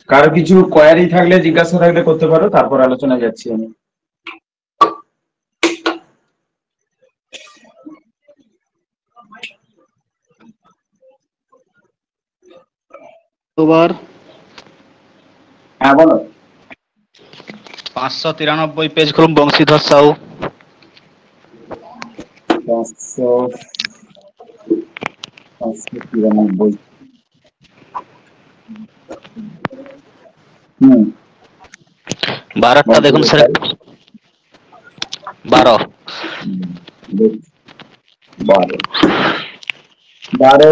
কারো কিছু কোয়ারি থাকলে জিজ্ঞাসা থাকলে করতে পারো, তারপর আলোচনা যাচ্ছি আমি। হ্যাঁ বলো। 593 পেজ খুলুন, বংশীধর সাহু। 593। হুম। 12টা দেখুন স্যার, 12। 12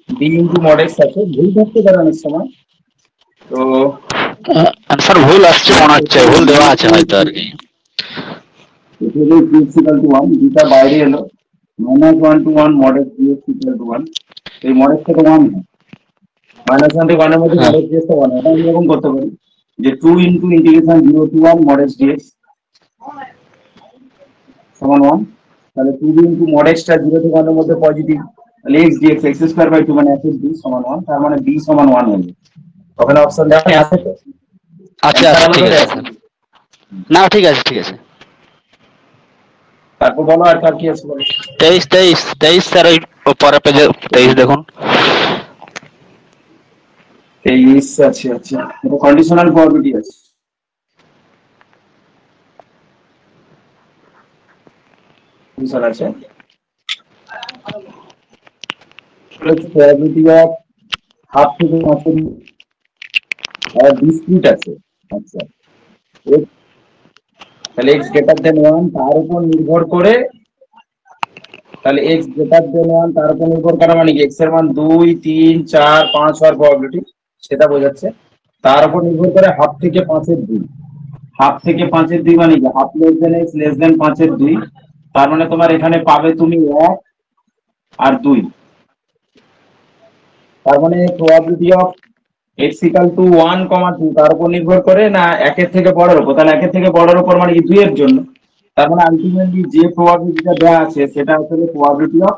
বি ইন্টু মডেক্স আছে, ভুল থাকতে পারে অনেক সময়। তো স্যার ভুল আসছে মনে হচ্ছে, ভুল দেওয়া আছে হয়তো আর কি। দুটা বাইরে এলো, -1 to 1 মডেক্স ডিএক্স ইকুয়াল টু 1। এই মডেক্সটা তো 1 হয়, -1 থেকে 1 এর মধ্যে হ্যাঁ মডেক্স ডিএক্স 1 হয়। আমি এরকম করতে পারি যে 2 ইন্টু ইন্টিগ্রেশন 0 to 1 মডেক্স ডিএক্স সমান 1। তাহলে 2 ইন্টু মডেক্সটা 0 থেকে 1 এর মধ্যে পজিটিভ, তাহলে x dx x square by 2 মানে f d সমান 1। তার মানে b সমান 1 হবে। ওখানে অপশন দেওয়া আছে তো, আছে অ্যান্সার আছে, আমার ঠিক কাছে আছে আছে। স্যার। না ঠিক আছে ঠিক আছে। তারপর বলো আর কার কি আছে বলো। 23 স্যার, ওই পরের পেজে 23 দেখুন। 23 আছে, আচ্ছা এটা কন্ডিশনাল প্রবাবিলিটি আছে। কন্ডিশন আছে, প্রবাবিলিটি অফ হাফ থেকে 5 আর ডিসক্রিট আছে। আচ্ছা, তাহলে x গ্রেটার দেন 1 তার উপর নির্ভর করে, তাহলে x গ্রেটার দেন 1 তার উপর নির্ভর করা মানে কি x এর মান 2 3 4 5 হওয়ার প্রবাবিলিটি, সেটা বোঝাচ্ছে। তার উপর নির্ভর করে হাফ থেকে 5 এর 2। হাফ থেকে 5 এর 2 মানে কি half less than x less দেন 5 এর 2। তার মানে তোমার এখানে পাবে তুমি 1 আর 2। তার মানে probability of x equal to 1, 2 তার উপর নির্ভর করে না একের থেকে বড়ের উপর। তাহলে একের থেকে বড়ের উপর মানে কি 2 এর জন্য। তার মানে আলটিমেটলি যে প্রবাবিলিটিটা দেওয়া আছে সেটা আসলে probability of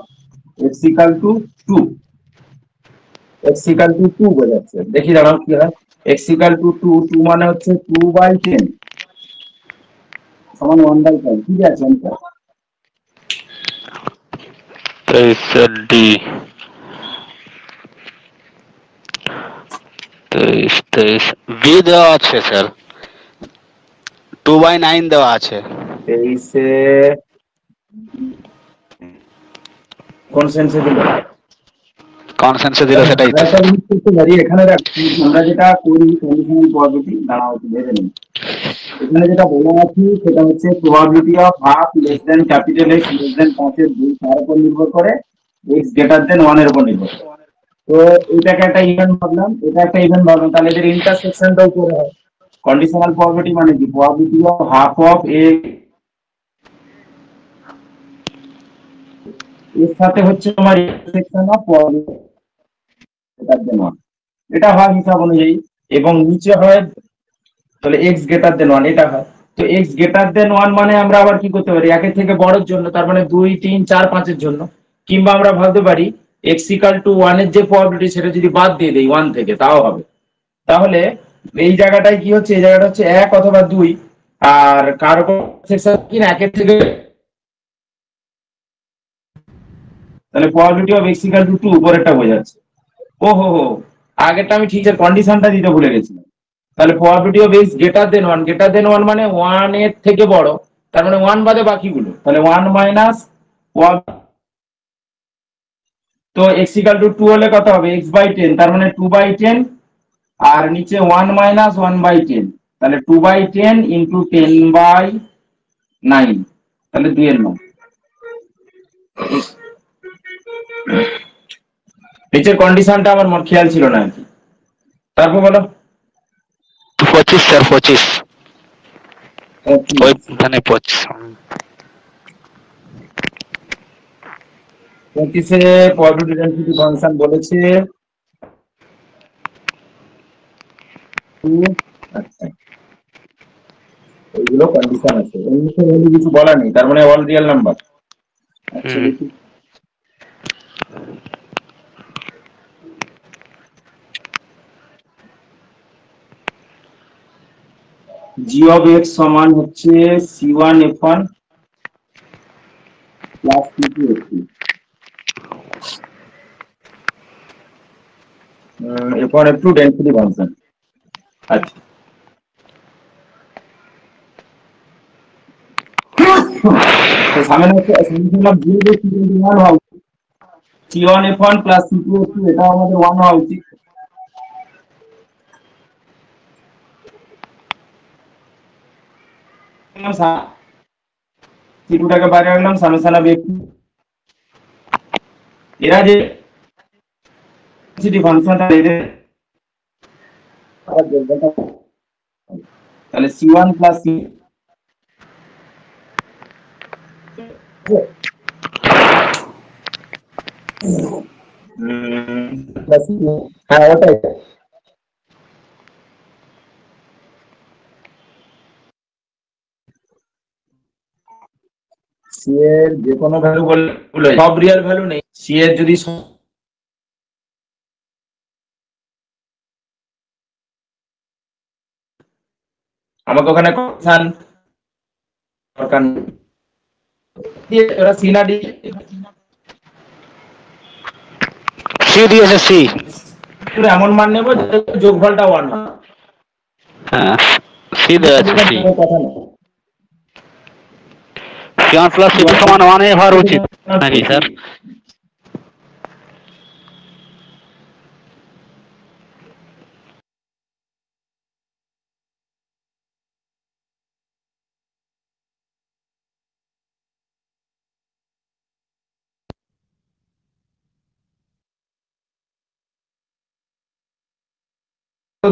x equal to 2। x equal to 2 বোঝাচ্ছে। দেখি দাঁড়াও কি হয়। x ইকুয়াল টু 2, 2 মানে হচ্ছে 2/10 সমান 1/5। ঠিক আছে অঙ্কটা? 23 ডি, 23 বি দেওয়া আছে স্যার, 2/9 দেওয়া আছে। 23-এ কোন সেন্সে দিল? কনসেন্সে দিল সেটাই তো একটা স্যার। জিনিস করতে পারি এখানে, দেখ আমরা যেটা করি কন্ডিশনাল প্রবাবিলিটি, দাঁড়াও একটু ভেবে নিই। এখানে যেটা বলা আছে সেটা হচ্ছে probability of half less than capital x less than 5 এর 2 তার উপর নির্ভর করে, এক্স গ্রেটার দেন 1 এর উপর নির্ভর করে। তো এটাকে একটা ইভেন্ট ভাবলাম, এটা একটা ইভেন্ট ভাবলাম, তাহলে এদের ইন্টারসেকশনটাও করে হয়। কন্ডিশনাল প্রবাবিলিটি মানে কি প্রবাবিলিটি অফ হাফ অফ এ এর সাথে হচ্ছে তোমার intersection of probability greater than 1, এটা হয় হিসাব অনুযায়ী। এবং নিচে হয় তাহলে এক্স গ্রেটার দেন 1 এটা হয়। তো এক্স গ্রেটার দেন 1 মানে আমরা আবার কি করতে পারি একের থেকে বড়ের জন্য, তার মানে 2 3 4 5 এর জন্য। কিংবা আমরা ভাবতে পারি x ইকুয়াল টু 1 এর যে প্রবাবিলিটি সেটা যদি বাদ দিয়ে দেই 1 থেকে তাও হবে। তাহলে এই জায়গাটায় কি হচ্ছে, এই জায়গাটা হচ্ছে 1 অথবা 2। আর কার উপর সেকশন কি না একের থেকে, তাহলে probability of x equal to 2 উপরেরটা বোঝাচ্ছে। ও হো হো, আগেরটা আমি ঠিক আছে কন্ডিশনটা দিতে ভুলে গেছিলাম। তাহলে probability of x greater than 1 মানে 1 এর থেকে বড়, তার মানে 1 বাদে বাকিগুলো, তাহলে 1 মাইনাস 1। তো x ইকুয়াল টু 2 হলে কত হবে x/10, তার মানে 2/10। আর নিচে 1 মাইনাস 1/10, তাহলে 2/10 ইন্টু 10/9, তাহলে 2 এর 9। নিচের কন্ডিশনটা আমার খেয়াল ছিল না আর কি। তারপর বলো। 25 স্যার, 25 ওইখানে 25। 25-এ প্রবাবিলিটি ডেনসিটি ফাংশন বলেছে 2। আচ্ছা, এইগুলো কন্ডিশন আছে, এর নিচে ভ্যালু কিছু বলা নেই, তার মানে অল রিয়েল নাম্বার। আচ্ছা দেখি, জি অফ এক্স সমান হচ্ছে c1f1 plus c2f2 f1f2 density function. আচ্ছা, তো সামনে হচ্ছে solution of G of x equal to 1 হওয়া উচিত। c1f1 প্লাস c2f2 এটা আমাদের 1 হওয়া উচিত। c2 টাকে বাইরে রাখলাম, সামেশন অফ এক্স। এরা যে ডেন্সিটি ফাংশনটা এদের তাহলে c1 প্লাস c হ্যাঁ ওটাই। সি এর যে কোনো ভ্যালু বললে সব রিয়েল ভ্যালু নেই, সি এর যদি আমাকে ওখানে কনসান দরকার নেই, ওরা সি না ডি সি দিয়েছে সি। এমন মান নেবো যাতে যোগফলটা 1 হয়। হ্যাঁ সি দেওয়া আছে সি। কথা না, c1 প্লাস c2 সমান 1 এ হওয়ার উচিত নাকি স্যার?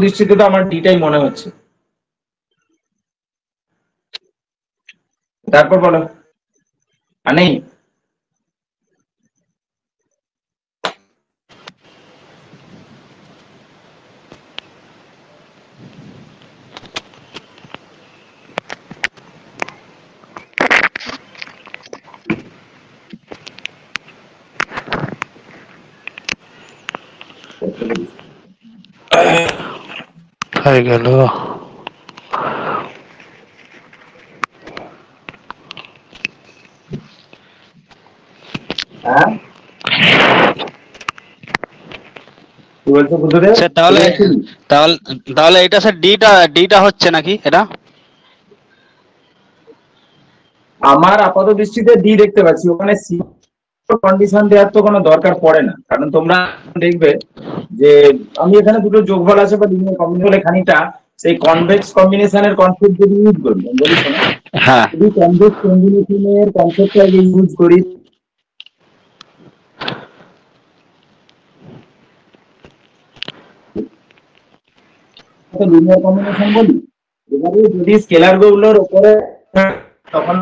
দৃষ্টিতে তো আমার ডিটাই মনে হচ্ছে। তারপর বলো, আর নেই হয়ে গেল। হ্যাঁ কি বলছো বুঝতে? স্যার তাহলে তাহলে তাহলে এটা স্যার ডিটা হচ্ছে নাকি এটা? আমার আপাত দৃষ্টিতে ডি দেখতে পাচ্ছি, ওখানে সি কন্ডিশন দেওয়ার তো কোনো দরকার পড়ে না, কারণ তোমরা দেখবে যে আমি এখানে দুটো যোগফল আছে বা লিনিয়ার কম্বিনেশন খানিকটা সেই কনভেক্স কম্বিনেশনের কনসেপ্ট যদি ইউজ করি, বলি শোনো, হ্যাঁ যদি কনভেক্স কম্বিনেশনের কনসেপ্টটা ইউজ করি লিনিয়ার কম্বিনেশন বলি, এবারে যদি স্কেলার গুলোর উপরে তখন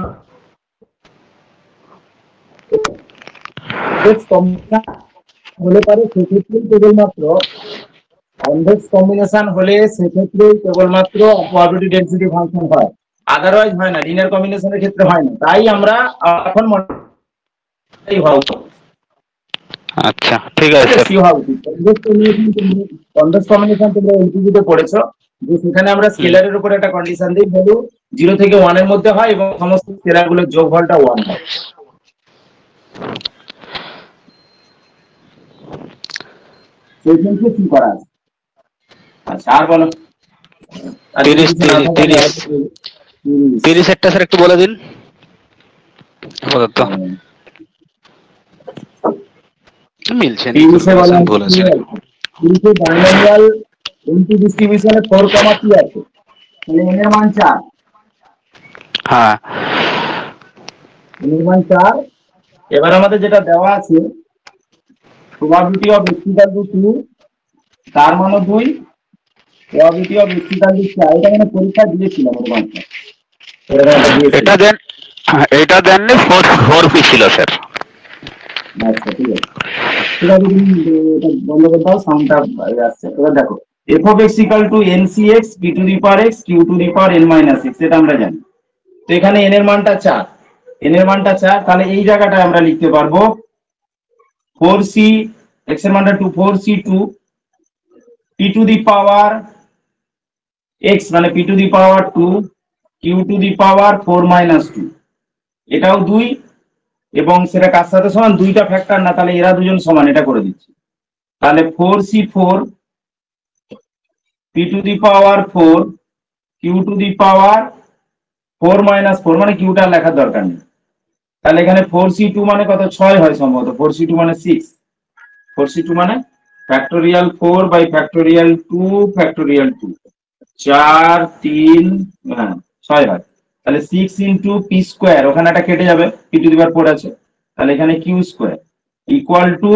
হলে পারে সেক্ষেত্রে কেবলমাত্র কনভেক্স কম্বিনেশন হলে সেক্ষেত্রে কেবলমাত্র প্রবাবিলিটি ডেনসিটি ফাংশন হয়, আদারওয়াইজ হয় না, লিনিয়ার কম্বিনেশনের ক্ষেত্রে হয় না। তাই আমরা এখন মনে হওয়া উচিত। আচ্ছা ঠিক আছে স্যার। সি হওয়া উচিত। কনভেক্স কম্বিনেশন তোমরা এলপিজিতে পড়েছো যে সেখানে আমরা স্কেলারের উপর একটা কন্ডিশন দিই, ভ্যালু 0 থেকে 1 এর মধ্যে হয় এবং সমস্ত স্কেলার গুলোর যোগফলটা 1 হয়। সেই ক্ষেত্রে কি করা আছে? আচ্ছা আর বলো, আর যদি 30 কিছু না 30 থাকে আমি 30 আরেকটু বলি। 30 30 একটা স্যার একটু বলে দিন আপাতত। মিলছে নি, 30 এ বলা কনফার্মেশন ভুল হচ্ছে আছে। 30 এ বাইনোমিয়াল এমটি ডিস্ট্রিবিউশনে 4, কি আছে, তাহলে n এর মান 4, হ্যাঁ n এর মান 4। এবার আমাদের যেটা দেওয়া আছে probability of x equal to 2, তার মানও 2, probability of x equal to 4, এটা মানে পরীক্ষা দিয়েছিলাম ওর মানটা, এরকম একটা এটা দিয়েছিলাম। দেন, এটা দেননি 4 পি ছিল স্যার। আচ্ছা ঠিক আছে, ঠিক আছে তুমি এটা বন্ধ করে দাও, সাউন্ডটা আসছে। এবার দেখো f of x equal to ncx p to the power x q to the power n minus x, এটা আমরা জানি। তো এখানে n এর মানটা 4, n এর মানটা 4, তাহলে এই জায়গাটায় আমরা লিখতে পারবো 4c, x এর মানটা 2, 4c2 p to the power x মানে p to the power 2 q to the power 4 - 2, এটাও 2 এবং সেটা কার সাথে সমান, দুইটা ফ্যাক্টর না, তাহলে এরা দুজন সমান, এটা করে দিচ্ছি। তাহলে 4c4 p to the power 4 q to the power 4 - 4, মানে কিউটা লেখার দরকার নেই। তাহলে এখানে 4c2 মানে কত, 6 হয় সম্ভবত, 4c2 মানে 6, 4c2 মানে ফ্যাক্টোরিয়াল 4/2 ফ্যাক্টোরিয়াল 2, 4 3 হ্যাঁ 6 হয়। তাহলে 6 ইন্টু পি স্কোয়ার, ওখানে একটা কেটে যাবে, পি টু দি পাওয়ার 4 আছে, তাহলে এখানে কিউ স্কোয়ার ইকুয়াল টু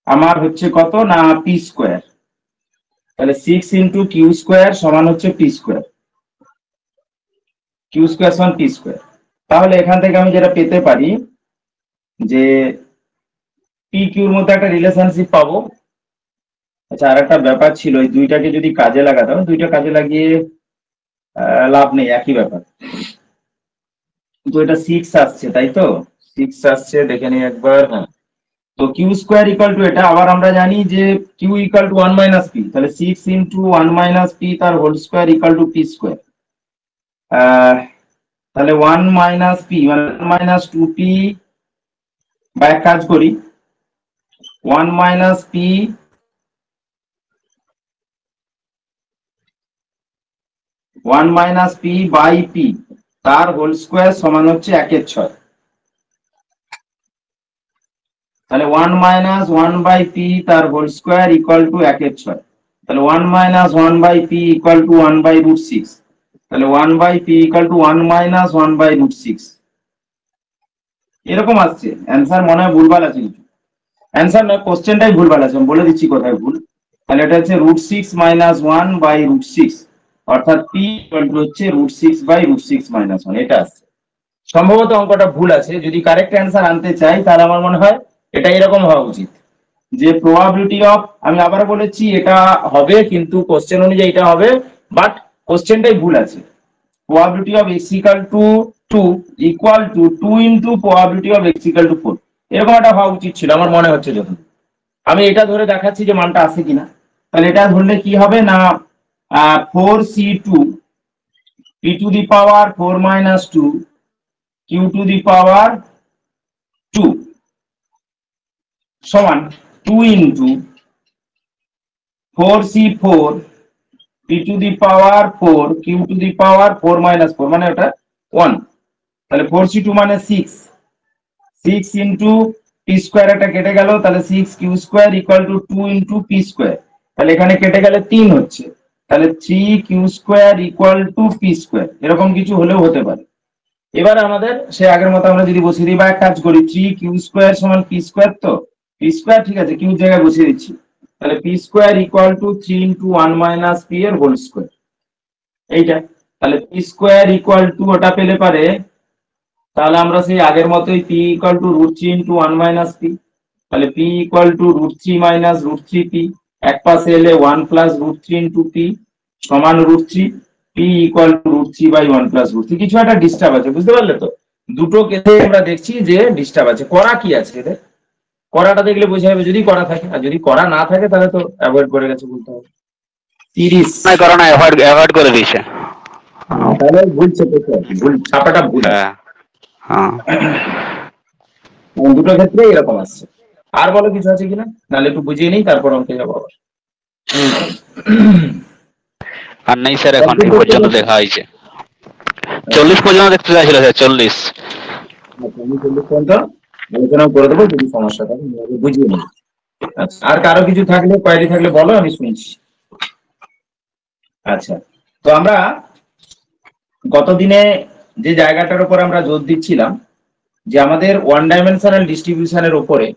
আমার হচ্ছে কত না পি স্কোয়ার। তাহলে 6 ইন্টু কিউ স্কোয়ার সমান হচ্ছে পি স্কোয়ার, কিউ স্কোয়ার সমান পি স্কোয়ার। তাহলে এখান থেকে আমি যেটা পেতে পারি যে পি কিউর মধ্যে একটা রিলেশনশিপ পাবো। আচ্ছা, আর একটা ব্যাপার ছিল, এই দুইটাকে যদি কাজে লাগাতাম, দুইটা কাজে লাগিয়ে লাভ নেই, একই ব্যাপার। তো এটা 6 আসছে, তাই তো 6 আসছে, দেখে নিই একবার। হ্যাঁ, তো কিউ স্কোয়ার ইকুয়াল টু, এটা আবার আমরা জানি যে কিউ ইকুয়াল টু 1 - পি, তাহলে 6 ইন্টু 1 - পি তার whole square equal to p square. তাহলে 1 - পি মানে 2p, বা এক কাজ করি 1 - পি 1 - পি বাই পি তার হোল স্কোয়ার সমান হচ্ছে 1/6। তাহলে 1 - 1/পি তার হোল স্কোয়ার ইকুয়াল টু 1/6। তাহলে 1 - 1/পি ইকুয়াল টু 1/√6। তাহলে 1/পি ইকুয়াল টু 1 - 1/√6, এরকম আসছে অ্যান্সার। মনে হয় ভুলভাল আছে কিছু, অ্যান্সার নয়, কোশ্চেনটাই ভুলভাল আছে, আমি বলে দিচ্ছি কোথায় ভুল। তাহলে এটা হচ্ছে √6 - 1/√6, অর্থাৎ পি ইকুয়াল টু হচ্ছে √6/√6 - 1, এটা আসছে। সম্ভবত অঙ্কটা ভুল আছে, যদি কারেক্ট অ্যান্সার আনতে চাই তাহলে আমার মনে হয় এটা এরকম হওয়া উচিত যে প্রবাবিলিটি অফ, আমি আবার বলেছি এটা হবে কিন্তু কোশ্চেন অনুযায়ী এটা হবে, বাট কোশ্চেনটাই ভুল আছে। Probability of x equal to 2 equal to 2 into probability of x equal to 4, এরকম একটা হওয়া উচিত ছিল আমার মনে হচ্ছে। যখন আমি এটা ধরে দেখাচ্ছি যে মানটা আসে কিনা, তাহলে এটা ধরলে কি হবে না 4c2 p to the power 4 - 2 q to the power 2 সমান 2 into 4c4 p to the power 4 q to the power 4 - 4, মানে ওটা 1। তাহলে 4c2 মানে 6, 6 ইন্টু পি স্কোয়ার, একটা কেটে গেল, তাহলে 6 q square equal to 2 into p square, তাহলে এখানে কেটে গেলে 3 হচ্ছে, তাহলে 3 q square equal to p square, এরকম কিছু হলেও হতে পারে। এবার আমাদের সে আগের মতো আমরা যদি বসিয়ে দিই বা এক কাজ করি, 3 কিউ স্কোয়ার সমান পি স্কোয়ার, তো পি স্কোয়ার ঠিক আছে, কিউ জায়গায় বসিয়ে দিচ্ছি, তাহলে P square equal two 3 into 1 - P এর হোল স্কোয়ার, এইটা। তাহলে পি স্কোয়ার ইকুয়াল টু ওটা পেলে পারে, তাহলে আমরা সেই আগের মতোই P equal to √3 into 1 - p, তাহলে পি ইকুয়াল টু √3 - √3পি, এক পাশে এলে 1 প্লাস √3 ইন্টু পি সমান √3, পি ইকুয়াল টু √3/1 প্লাস √3। কিছু একটা ডিস্টার্ব আছে, বুঝতে পারলে তো? দুটো কেসে আমরা দেখছি যে ডিস্টার্ব আছে। করা কি আছে এদের, করাটা দেখলে বোঝা যাবে যদি করা থাকে, আর যদি করা না থাকে তাহলে তো অ্যাভয়েড করে গেছে বলতে হবে। 30 করোনা অ্যাভয়েড করে দিয়েছে। তাহলে ভুল চেপেছে, ভুল ছাপাটা ভুল আছে। হ্যাঁ হ্যাঁ, দুটো ক্ষেত্রে এরকম আসছে। আর বলো কিছু আছে কিনা, নাহলে একটু বুঝিয়ে নিই তারপর অঙ্কে যাবো আবার। আর নেই স্যার, এখন এই পর্যন্ত দেখা হয়েছে। 40 পর্যন্ত দেখতে চাইছিল স্যার, 40। পর্যন্ত আলোচনা করে দেবো, যদি সমস্যা থাকে বুঝিয়ে নিই। আচ্ছা, আর কারো কিছু থাকলে, কোয়ারি থাকলে বলো, আমি শুনছি। আচ্ছা, তো আমরা গতদিনে যে জায়গাটার উপর আমরা জোর দিচ্ছিলাম যে আমাদের ওয়ান ডাইমেনশনাল ডিস্ট্রিবিউশনের উপরে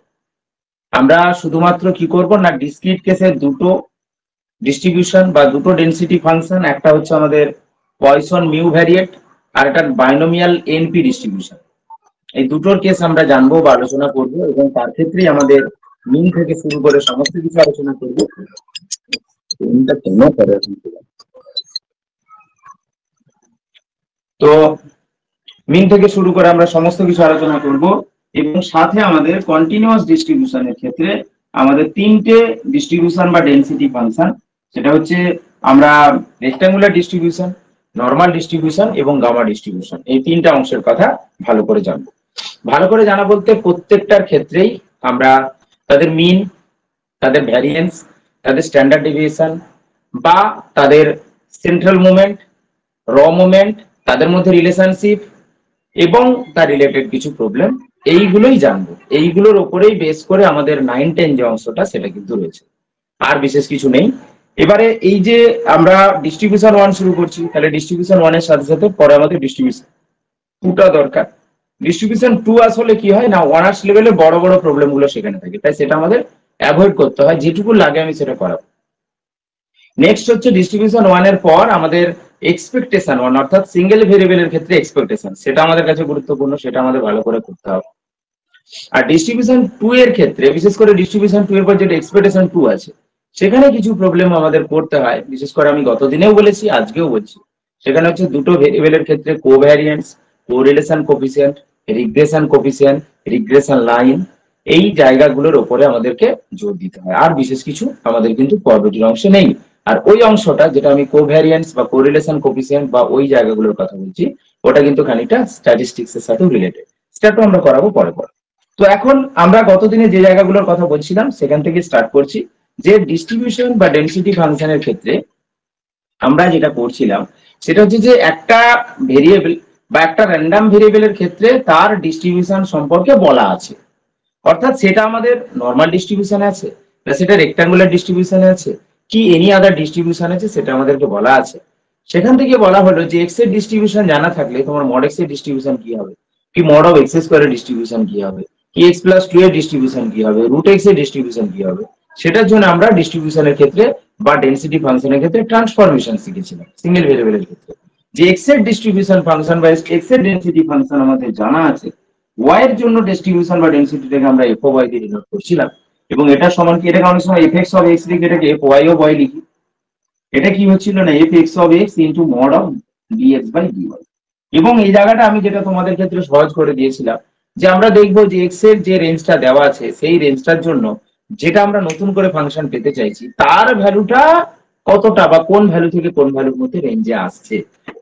আমরা শুধুমাত্র কি করব না, ডিসক্রিট কেসের দুটো ডিস্ট্রিবিউশন বা দুটো ডেনসিটি ফাংশন, একটা হচ্ছে আমাদের পয়সন মিউ ভ্যারিয়েট, আর একটা বাইনোমিয়াল এনপি ডিস্ট্রিবিউশন, এই দুটোর কেস আমরা জানবো বা আলোচনা করব, এবং তার ক্ষেত্রেই আমাদের মিন থেকে শুরু করে সমস্ত কিছু আলোচনা করব। তো মিন থেকে শুরু করে আমরা সমস্ত কিছু আলোচনা করব, এবং সাথে আমাদের কন্টিনিউয়াস ডিস্ট্রিবিউশনের ক্ষেত্রে আমাদের তিনটে ডিস্ট্রিবিউশন বা ডেনসিটি ফাংশন, সেটা হচ্ছে আমরা রেক্টাঙ্গুলার ডিস্ট্রিবিউশন, নর্মাল ডিস্ট্রিবিউশন এবং গামা ডিস্ট্রিবিউশন এই তিনটা অংশের কথা ভালো করে জানবো। ভালো করে জানা বলতে প্রত্যেকটার ক্ষেত্রেই আমরা তাদের মিন, তাদের ভ্যারিয়েন্স, তাদের স্ট্যান্ডার্ড ডেভিয়েশন বা তাদের সেন্ট্রাল মুভমেন্ট, র মুভমেন্ট, তাদের মধ্যে রিলেশনশিপ এবং তার রিলেটেড কিছু প্রবলেম, এইগুলোই জানবো। এইগুলোর উপরেই বেস করে আমাদের 9-10 যে অংশটা সেটা কিন্তু রয়েছে, আর বিশেষ কিছু নেই। এবারে এই যে আমরা ডিস্ট্রিবিউশন 1 শুরু করছি, তাহলে ডিস্ট্রিবিউশন 1 এর সাথে সাথে পরে আমাদের ডিস্ট্রিবিউশন 2টা দরকার। ডিস্ট্রিবিউশন 2 আসলে কি হয় না, অনার্স লেভেলে বড় বড় প্রবলেম গুলো সেখানে থাকে, তাই সেটা আমাদের অ্যাভয়েড করতে হয়, যেটুকু লাগে আমি সেটা করাবো। নেক্সট হচ্ছে ডিস্ট্রিবিউশন 1 এর পর আমাদের এক্সপেকটেশন 1, অর্থাৎ সিঙ্গেল ভেরিয়েবলের ক্ষেত্রে এক্সপেকটেশন, সেটা আমাদের কাছে গুরুত্বপূর্ণ, সেটা আমাদের ভালো করে করতে হবে। আর ডিস্ট্রিবিউশন 2 এর ক্ষেত্রে, বিশেষ করে ডিস্ট্রিবিউশন 2 এর পর যেটা এক্সপেকটেশন 2 আছে, সেখানে কিছু প্রবলেম আমাদের পড়তে হয়, বিশেষ করে আমি গত দিনেও বলেছি, আজকেও বলছি। সেখানে হচ্ছে দুটো ভেরিয়েবলের ক্ষেত্রে covariance, correlation coefficient, regression coefficient, regression line, এই জায়গাগুলোর উপরে আমাদেরকে জোর দিতে হয়। আর বিশেষ কিছু আমাদের কিন্তু পরবর্তী অংশে নেই। আর ওই অংশটা যেটা আমি কোভ্যারিয়েন্স বা কোরিলেশন কোফিসিয়েন্ট বা ওই জায়গাগুলোর কথা বলছি, ওটা কিন্তু খানিকটা স্ট্যাটিস্টিক্স এর সাথে রিলেটেড, সেটাও আমরা করাবো পরে পরে। তো এখন আমরা গতদিনে যে জায়গাগুলোর কথা বলছিলাম সেখান থেকে স্টার্ট করছি, যে ডিস্ট্রিবিউশন বা ডেনসিটি ফাংশনের ক্ষেত্রে আমরা যেটা করছিলাম সেটা হচ্ছে যে একটা ভেরিয়েবল বা একটা র্যান্ডম ভেরিয়েবলের ক্ষেত্রে তার ডিস্ট্রিবিউশন সম্পর্কে বলা আছে, অর্থাৎ সেটা আমাদের নর্মাল ডিস্ট্রিবিউশন আছে, বা সেটা রেক্টাঙ্গুলার ডিস্ট্রিবিউশন আছে, কি এনি আদার ডিস্ট্রিবিউশন আছে, সেটা আমাদেরকে বলা আছে। সেখান থেকে বলা হলো যে এক্স এর ডিস্ট্রিবিউশন জানা থাকলে তোমার মড এক্স এর ডিস্ট্রিবিউশন কি হবে, কি মড অফ এক্স স্কোয়ারের ডিস্ট্রিবিউশন কি হবে, কি এক্স প্লাস 2 এর ডিস্ট্রিবিউশন কি হবে, রুট এক্স এর ডিস্ট্রিবিউশন কি হবে, সেটার জন্য আমরা ডিস্ট্রিবিউশনের ক্ষেত্রে বা ডেনসিটি ফাংশনের ক্ষেত্রে ট্রান্সফরমেশন শিখেছিলাম সিঙ্গেল ভেরিয়েবলের ক্ষেত্রে। যে এক্স এর ডিস্ট্রিবিউশন ফাংশন বা এক্স এর ডেনসিটি ফাংশন আমাদের জানা আছে, ওয়াই এর জন্য ডিস্ট্রিবিউশন বা ডেনসিটিটাকে আমরা এফ ওয়াই দিয়ে ডিনোট করছিলাম, এবং এটা সমান কি, এটাকে অনেক সময় এফ এক্স অফ এক্স লিখে এটাকে এফ ওয়াই অফ ওয়াই লিখি। এটা কি হচ্ছিল না, f x of x into mod of dx by dy. এবং এই জায়গাটা আমি যেটা তোমাদের ক্ষেত্রে সহজ করে দিয়েছিলাম, যে আমরা দেখবো যে এক্স এর যে রেঞ্জটা দেওয়া আছে সেই রেঞ্জটার জন্য যেটা আমরা নতুন করে ফাংশন পেতে চাইছি তার ভ্যালুটা কতটা বা কোন ভ্যালু থেকে কোন ভ্যালুর মধ্যে রেঞ্জে আসছে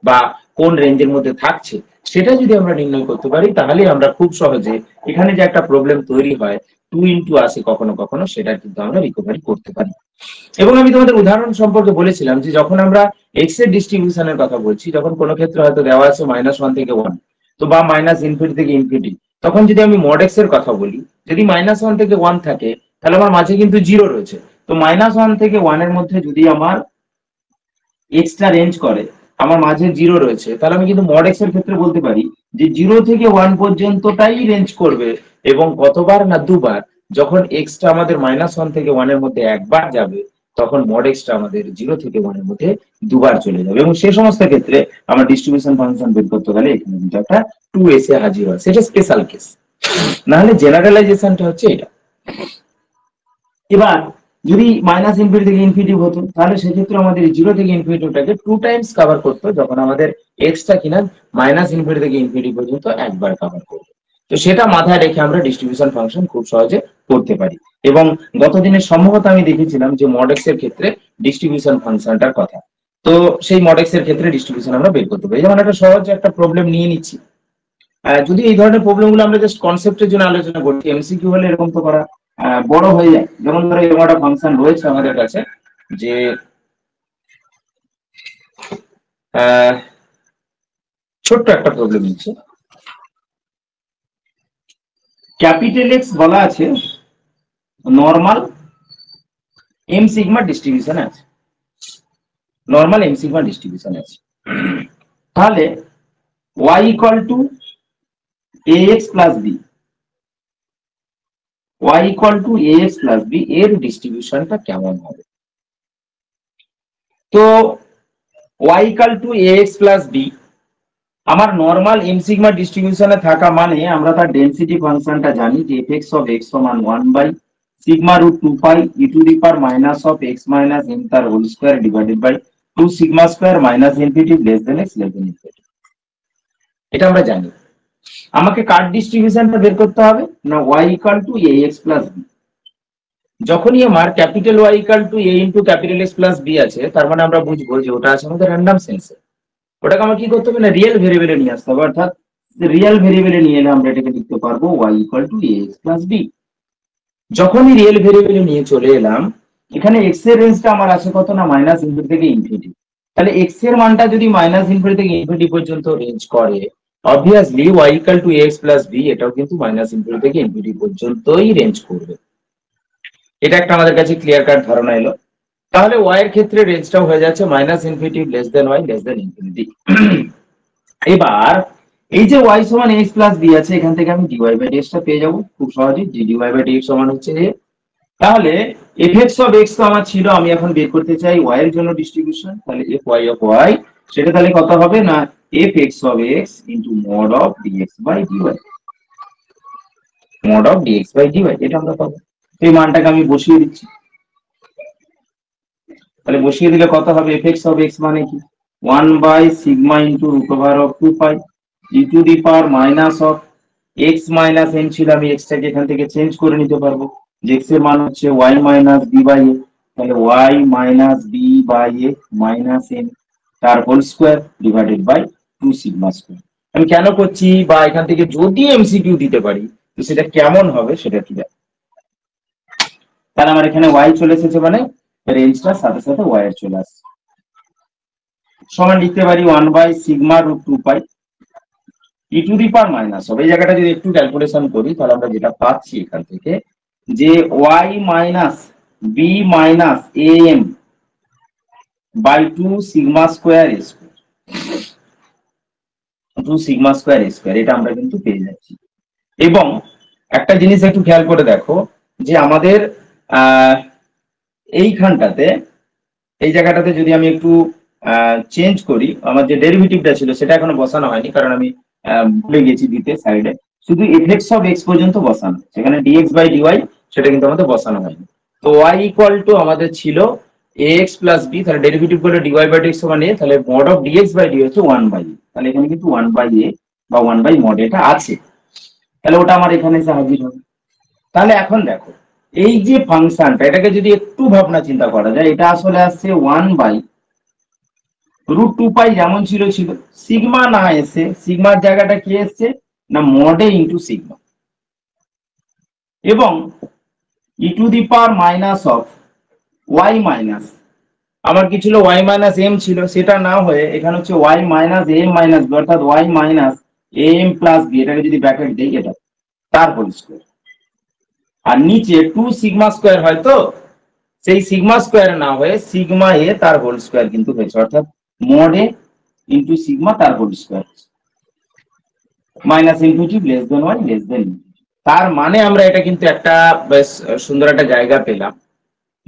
বা কোন রেঞ্জের মধ্যে থাকছে, সেটা যদি আমরা নির্ণয় করতে পারি তাহলে আমরা খুব সহজে এখানে যে একটা প্রবলেম তৈরি হয় 2 আসে কখনো কখনো, সেটা কিন্তু আমরা রিকভারি করতে পারি। এবং আমি তোমাদের উদাহরণ সম্পর্কে বলেছিলাম যে যখন আমরা এক্স এর ডিস্ট্রিবিউশনের কথা বলছি, যখন কোনো ক্ষেত্রে হয়তো দেওয়া আছে -1 থেকে 1, তো বা মাইনাস ইনফিনিটি থেকে ইনফিনিটি, তখন যদি আমি মড এক্স এর কথা বলি, যদি -1 থেকে 1 থাকে তাহলে আমার মাঝে কিন্তু 0 রয়েছে। তো -1 থেকে 1 এর মধ্যে যদি আমার এক্সটা রেঞ্জ করে, আমার মাঝে 0 রয়েছে, তাহলে আমি কিন্তু মড এক্স এর ক্ষেত্রে বলতে পারি যে 0 থেকে 1 পর্যন্তটাই রেঞ্জ করবে, এবং কতবার না দুবার, যখন এক্সটা আমাদের -1 থেকে 1 এর মধ্যে একবার যাবে তখন মড এক্সটা আমাদের 0 থেকে 1 এর মধ্যে দুবার চলে যাবে, এবং সেই সমস্ত ক্ষেত্রে আমরা ডিস্ট্রিবিউশন ফাংশন বের করতে গেলে এখানে কিন্তু একটা 2 এসে হাজির হয়, সেটা স্পেশাল কেস। না হলে জেনারেলাইজেশনটা হচ্ছে এটা। এবার যদি মাইনাস ইনফিনিটি থেকে ইনফিনিটি হতো, তাহলে সেক্ষেত্রে আমাদের 0 থেকে ইনফিনিটিটাকে 2 টাইমস কভার করতো, যখন আমাদের এক্সটা কিনা -ইনফিনিটি থেকে ইনফিনিটি পর্যন্ত একবার কভার করবে। তো সেটা মাথায় রেখে আমরা ডিস্ট্রিবিউশন ফাংশন খুব সহজে করতে পারি। এবং গতদিনের সম্ভবত আমি দেখেছিলাম যে মড এক্স এর ক্ষেত্রে ডিস্ট্রিবিউশন ফাংশনটার কথা, তো সেই মড এক্স এর ক্ষেত্রে ডিস্ট্রিবিউশন আমরা বের করতে পারি। যেমন একটা সহজ একটা প্রবলেম নিয়ে নিচ্ছি, যদি এই ধরনের প্রবলেম গুলো আমরা জাস্ট কনসেপ্টের জন্য আলোচনা করছি, এমসিকিউ হলে এরকম তো করা বড় হয়ে যায়। যেমন ধরো এরকম একটা ফাংশন রয়েছে আমাদের কাছে, যে ছোট্ট একটা প্রবলেম নিচ্ছে, ক্যাপিটাল এক্স বলা আছে নর্মাল এম সিগমা ডিস্ট্রিবিউশন আছে, নর্মাল এম সিগমা ডিস্ট্রিবিউশন আছে, তাহলে y equal to ax plus b, y equal to ax plus b এর ডিস্ট্রিবিউশনটা কেমন হবে? তো y equal to ax plus b আমার নর্মাল এম সিগমা ডিস্ট্রিবিউশনে থাকা মানে আমরা তার ডেনসিটি ফাংশনটা জানি যে f(x) অফ x সমান 1 by sigma root 2 pi e to the power minus of x minus m তার whole square divided by 2 sigma square minus infinity less than x less than infinity. এটা আমরা জানি। আমাকে কার ডিস্ট্রিবিউশনটা বের করতে হবে না, y equal to ax plus b। যখনই আমার capital Y equal to a into capital X plus B আছে, তার মানে আমরা বুঝবো যে ওটা আছে আমাদের র্যান্ডম সেন্সে। ওটাকে আমার কি করতে হবে না, রিয়েল ভেরিয়েবলে নিয়ে আসতে হবে। অর্থাৎ রিয়েল ভেরিয়েবলে নিয়ে এলে আমরা এটাকে লিখতে পারবো y equal to a x plus b. যখনই রিয়েল ভেরিয়েবলে নিয়ে চলে এলাম, এখানে এক্স এর রেঞ্জটা আমার আছে কত না, মাইনাস ইনফিনিটি থেকে ইনফিনিটি। তাহলে এক্স এর মানটা যদি মাইনাস ইনফিনিটি থেকে ইনফিনিটি পর্যন্ত রেঞ্জ করে, obviously y equal to x plus b এটাও কিন্তু মাইনাস ইনফিনিটি থেকে ইনফিনিটি পর্যন্তই রেঞ্জ করবে। এটা একটা আমাদের কাছে ক্লিয়ার কাট ধারণা এলো। তাহলে ওয়াই এর ক্ষেত্রে রেঞ্জটাও হয়ে যাচ্ছে minus infinity less than y less than infinity. এবার এই যে ওয়াই সমান এক্স প্লাস বি আছে, এখান থেকে আমি ডিওয়াই বাই ডিএক্স টা পেয়ে যাবো খুব সহজেই। ডিওয়াই বাই ডিএক্স সমান হচ্ছে এ। তাহলে এফ এক্স অফ এক্স তো আমার ছিল, আমি এখন বের করতে চাই ওয়াই এর জন্য ডিস্ট্রিবিউশন। তাহলে এফ ওয়াই অফ ওয়াই সেটা তাহলে কত হবে না, f x of x into mod of dx by dy, mod of dx by dy, এটা আমরা পাবো। এই মানটাকে আমি বসিয়ে দিচ্ছি। তাহলে বসিয়ে দিলে কত হবে, এফ এক্স অফ এক্স মানে কি, 1/σ into root over of 2 pi e to the power minus of x minus n ছিল, আমি এক্সটাকে এখান থেকে চেঞ্জ করে নিতে পারবো, যে এক্স এর মান হচ্ছে Y minus B by A. তাহলে Y minus B by A minus N তার হোল স্কোয়ার ডিভাইডেড বাই 2σ²। আমি কেন করছি, বা এখান থেকে যদি এমসিকিউ দিতে পারি তো সেটা কেমন হবে সেটা কি দেখ। তাহলে আমার এখানে ওয়াই চলে এসেছে, মানে রেঞ্জটার সাথে সাথে ওয়াই এর চলে আসছে। সমান লিখতে পারি 1/σ√2 পাই e to the power minus হবে। এই জায়গাটা যদি একটু ক্যালকুলেশন করি, তাহলে আমরা যেটা পাচ্ছি এখান থেকে, যে y minus b minus a m by 2σ², এটা আমরা কিন্তু পেয়ে যাচ্ছি। এবং একটা জিনিস একটু খেয়াল করে দেখো, যে আমাদের এইখানটাতে, এই জায়গাটাতে যদি আমি একটু চেঞ্জ করি, আমার যে ডেরিভেটিভটা ছিল সেটা এখনো বসানো হয়নি, কারণ আমি ভুলে গেছি দিতে সাইডে। শুধু এফএক্স অফ এক্স পর্যন্ত বসানো, সেখানে ডিএক্স বাই ডিওয়াই সেটা কিন্তু আমাদের বসানো হয়নি। তো ওয়াই ইকুয়াল টু আমাদের ছিল এক্স প্লাস বি, তাহলে ডেরিভেটিভ করলে ডিওয়াই বাই ডিএক্স সমান এ, তাহলে mod of dx by d হচ্ছে 1/a। তাহলে এখানে কিন্তু 1/a বা 1 বাই মড এটা আছে, তাহলে ওটা আমার এখানে এসে হাজির হবে। তাহলে এখন দেখো, এই যে ফাংশনটা, এটাকে যদি একটু ভাবনা চিন্তা করা যায়, এটা আসলে আসছে 1/√2 পাই, যেমন ছিল ছিল, সিগমা না এসে সিগমার জায়গাটা কি এসছে না, মডে ইন্টু সিগমা। এবং e to the power minus of y minus, আমার কি ছিল ওয়াই মাইনাস এম ছিল, সেটা না হয়ে এখানে হচ্ছে Y minus m minus b, অর্থাৎ y minus m plus b, এটাকে যদি ব্র্যাকেট দেই এটা তার হোল স্কয়ার। আর নিচে 2σ² হয়তো, সেই σ² না হয়ে সিগমা এ তার হোল স্কয়ার কিন্তু হয়েছে, অর্থাৎ মড এ ইন্টু সিগমা তার whole square, minus infinity less than y less than. তার মানে আমরা এটা কিন্তু একটা বেশ সুন্দর একটা জায়গা পেলাম,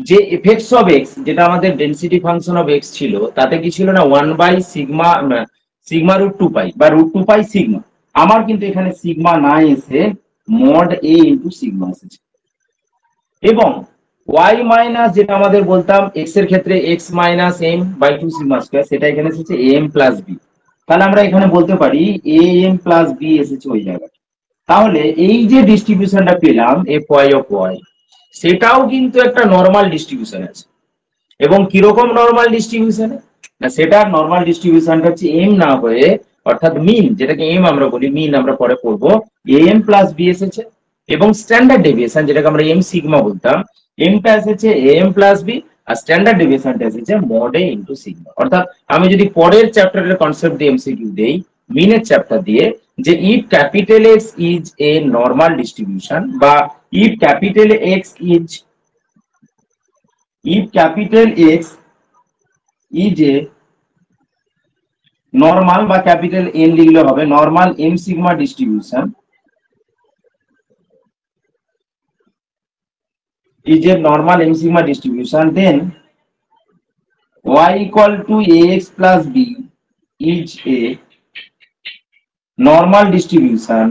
যে এফএক্স অফ এক্স যেটা আমাদের ডেনসিটি ফাংশন অফ এক্স ছিল, তাতে কি ছিল না, 1/σ√2 পাই বা √2 পাই সিগমা। আমার কিন্তু এখানে সিগমা না এসে মড এ ইন্টু সিগমা এসেছে। এবং ওয়াই মাইনাস, যেটা আমাদের বলতাম এক্স এর ক্ষেত্রে এক্স মাইনাস এম বাই 2σ², সেটা এখানে এসেছে এম প্লাস বি। তাহলে আমরা এখানে বলতে পারি এ এম প্লাস বি এসেছে ওই জায়গায়। তাহলে এই যে ডিস্ট্রিবিউশনটা পেলাম এফ ওয়াই অফ ওয়াই, সেটাও কিন্তু একটা নর্মাল ডিস্ট্রিবিউশন আছে। এবং কিরকম নর্মাল ডিস্ট্রিবিউশন, না সেটার নর্মাল ডিস্ট্রিবিউশনটা হচ্ছে এম না হয়ে, অর্থাৎ মিন, যেটাকে এম আমরা বলি, মিন আমরা পরে পড়বো, এম প্লাস বি এসেছে। এবং স্ট্যান্ডার্ড ডেভিয়েশন, যেটাকে আমরা এম সিগমা বলতাম, এমটা এসেছে এম প্লাস বি, আর স্ট্যান্ডার্ড ডেভিয়েশনটা এসেছে মড এ ইন্টু সিগমা। অর্থাৎ আমি যদি পরের চ্যাপ্টারের কনসেপ্ট দিয়ে এমসিকিউ দেই, মিনের চ্যাপ্টার দিয়ে, যে if capital X is a normal distribution, বা if capital X is, if capital X is a normal বা ক্যাপিটাল N লিখলে হবে, normal M sigma distribution is a normal M sigma distribution, then y equal to ax plus b is a normal distribution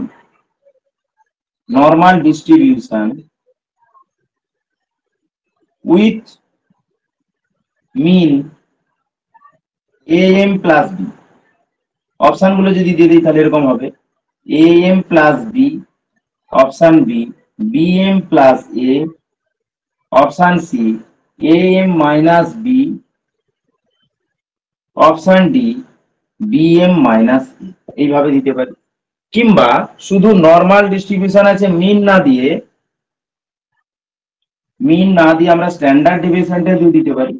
with mean am plus b। Option গুলো যদি দিয়ে দিই তাহলে এরকম হবে, am plus b, option B bm plus a, option C a m minus b, option D b m minus a, এইভাবে দিতে পারি। কিংবা শুধু নর্মাল ডিস্ট্রিবিউশন আছে মিন না দিয়ে, আমরা স্ট্যান্ডার্ড ডেভিয়েশনটা দিয়ে দিতে পারি।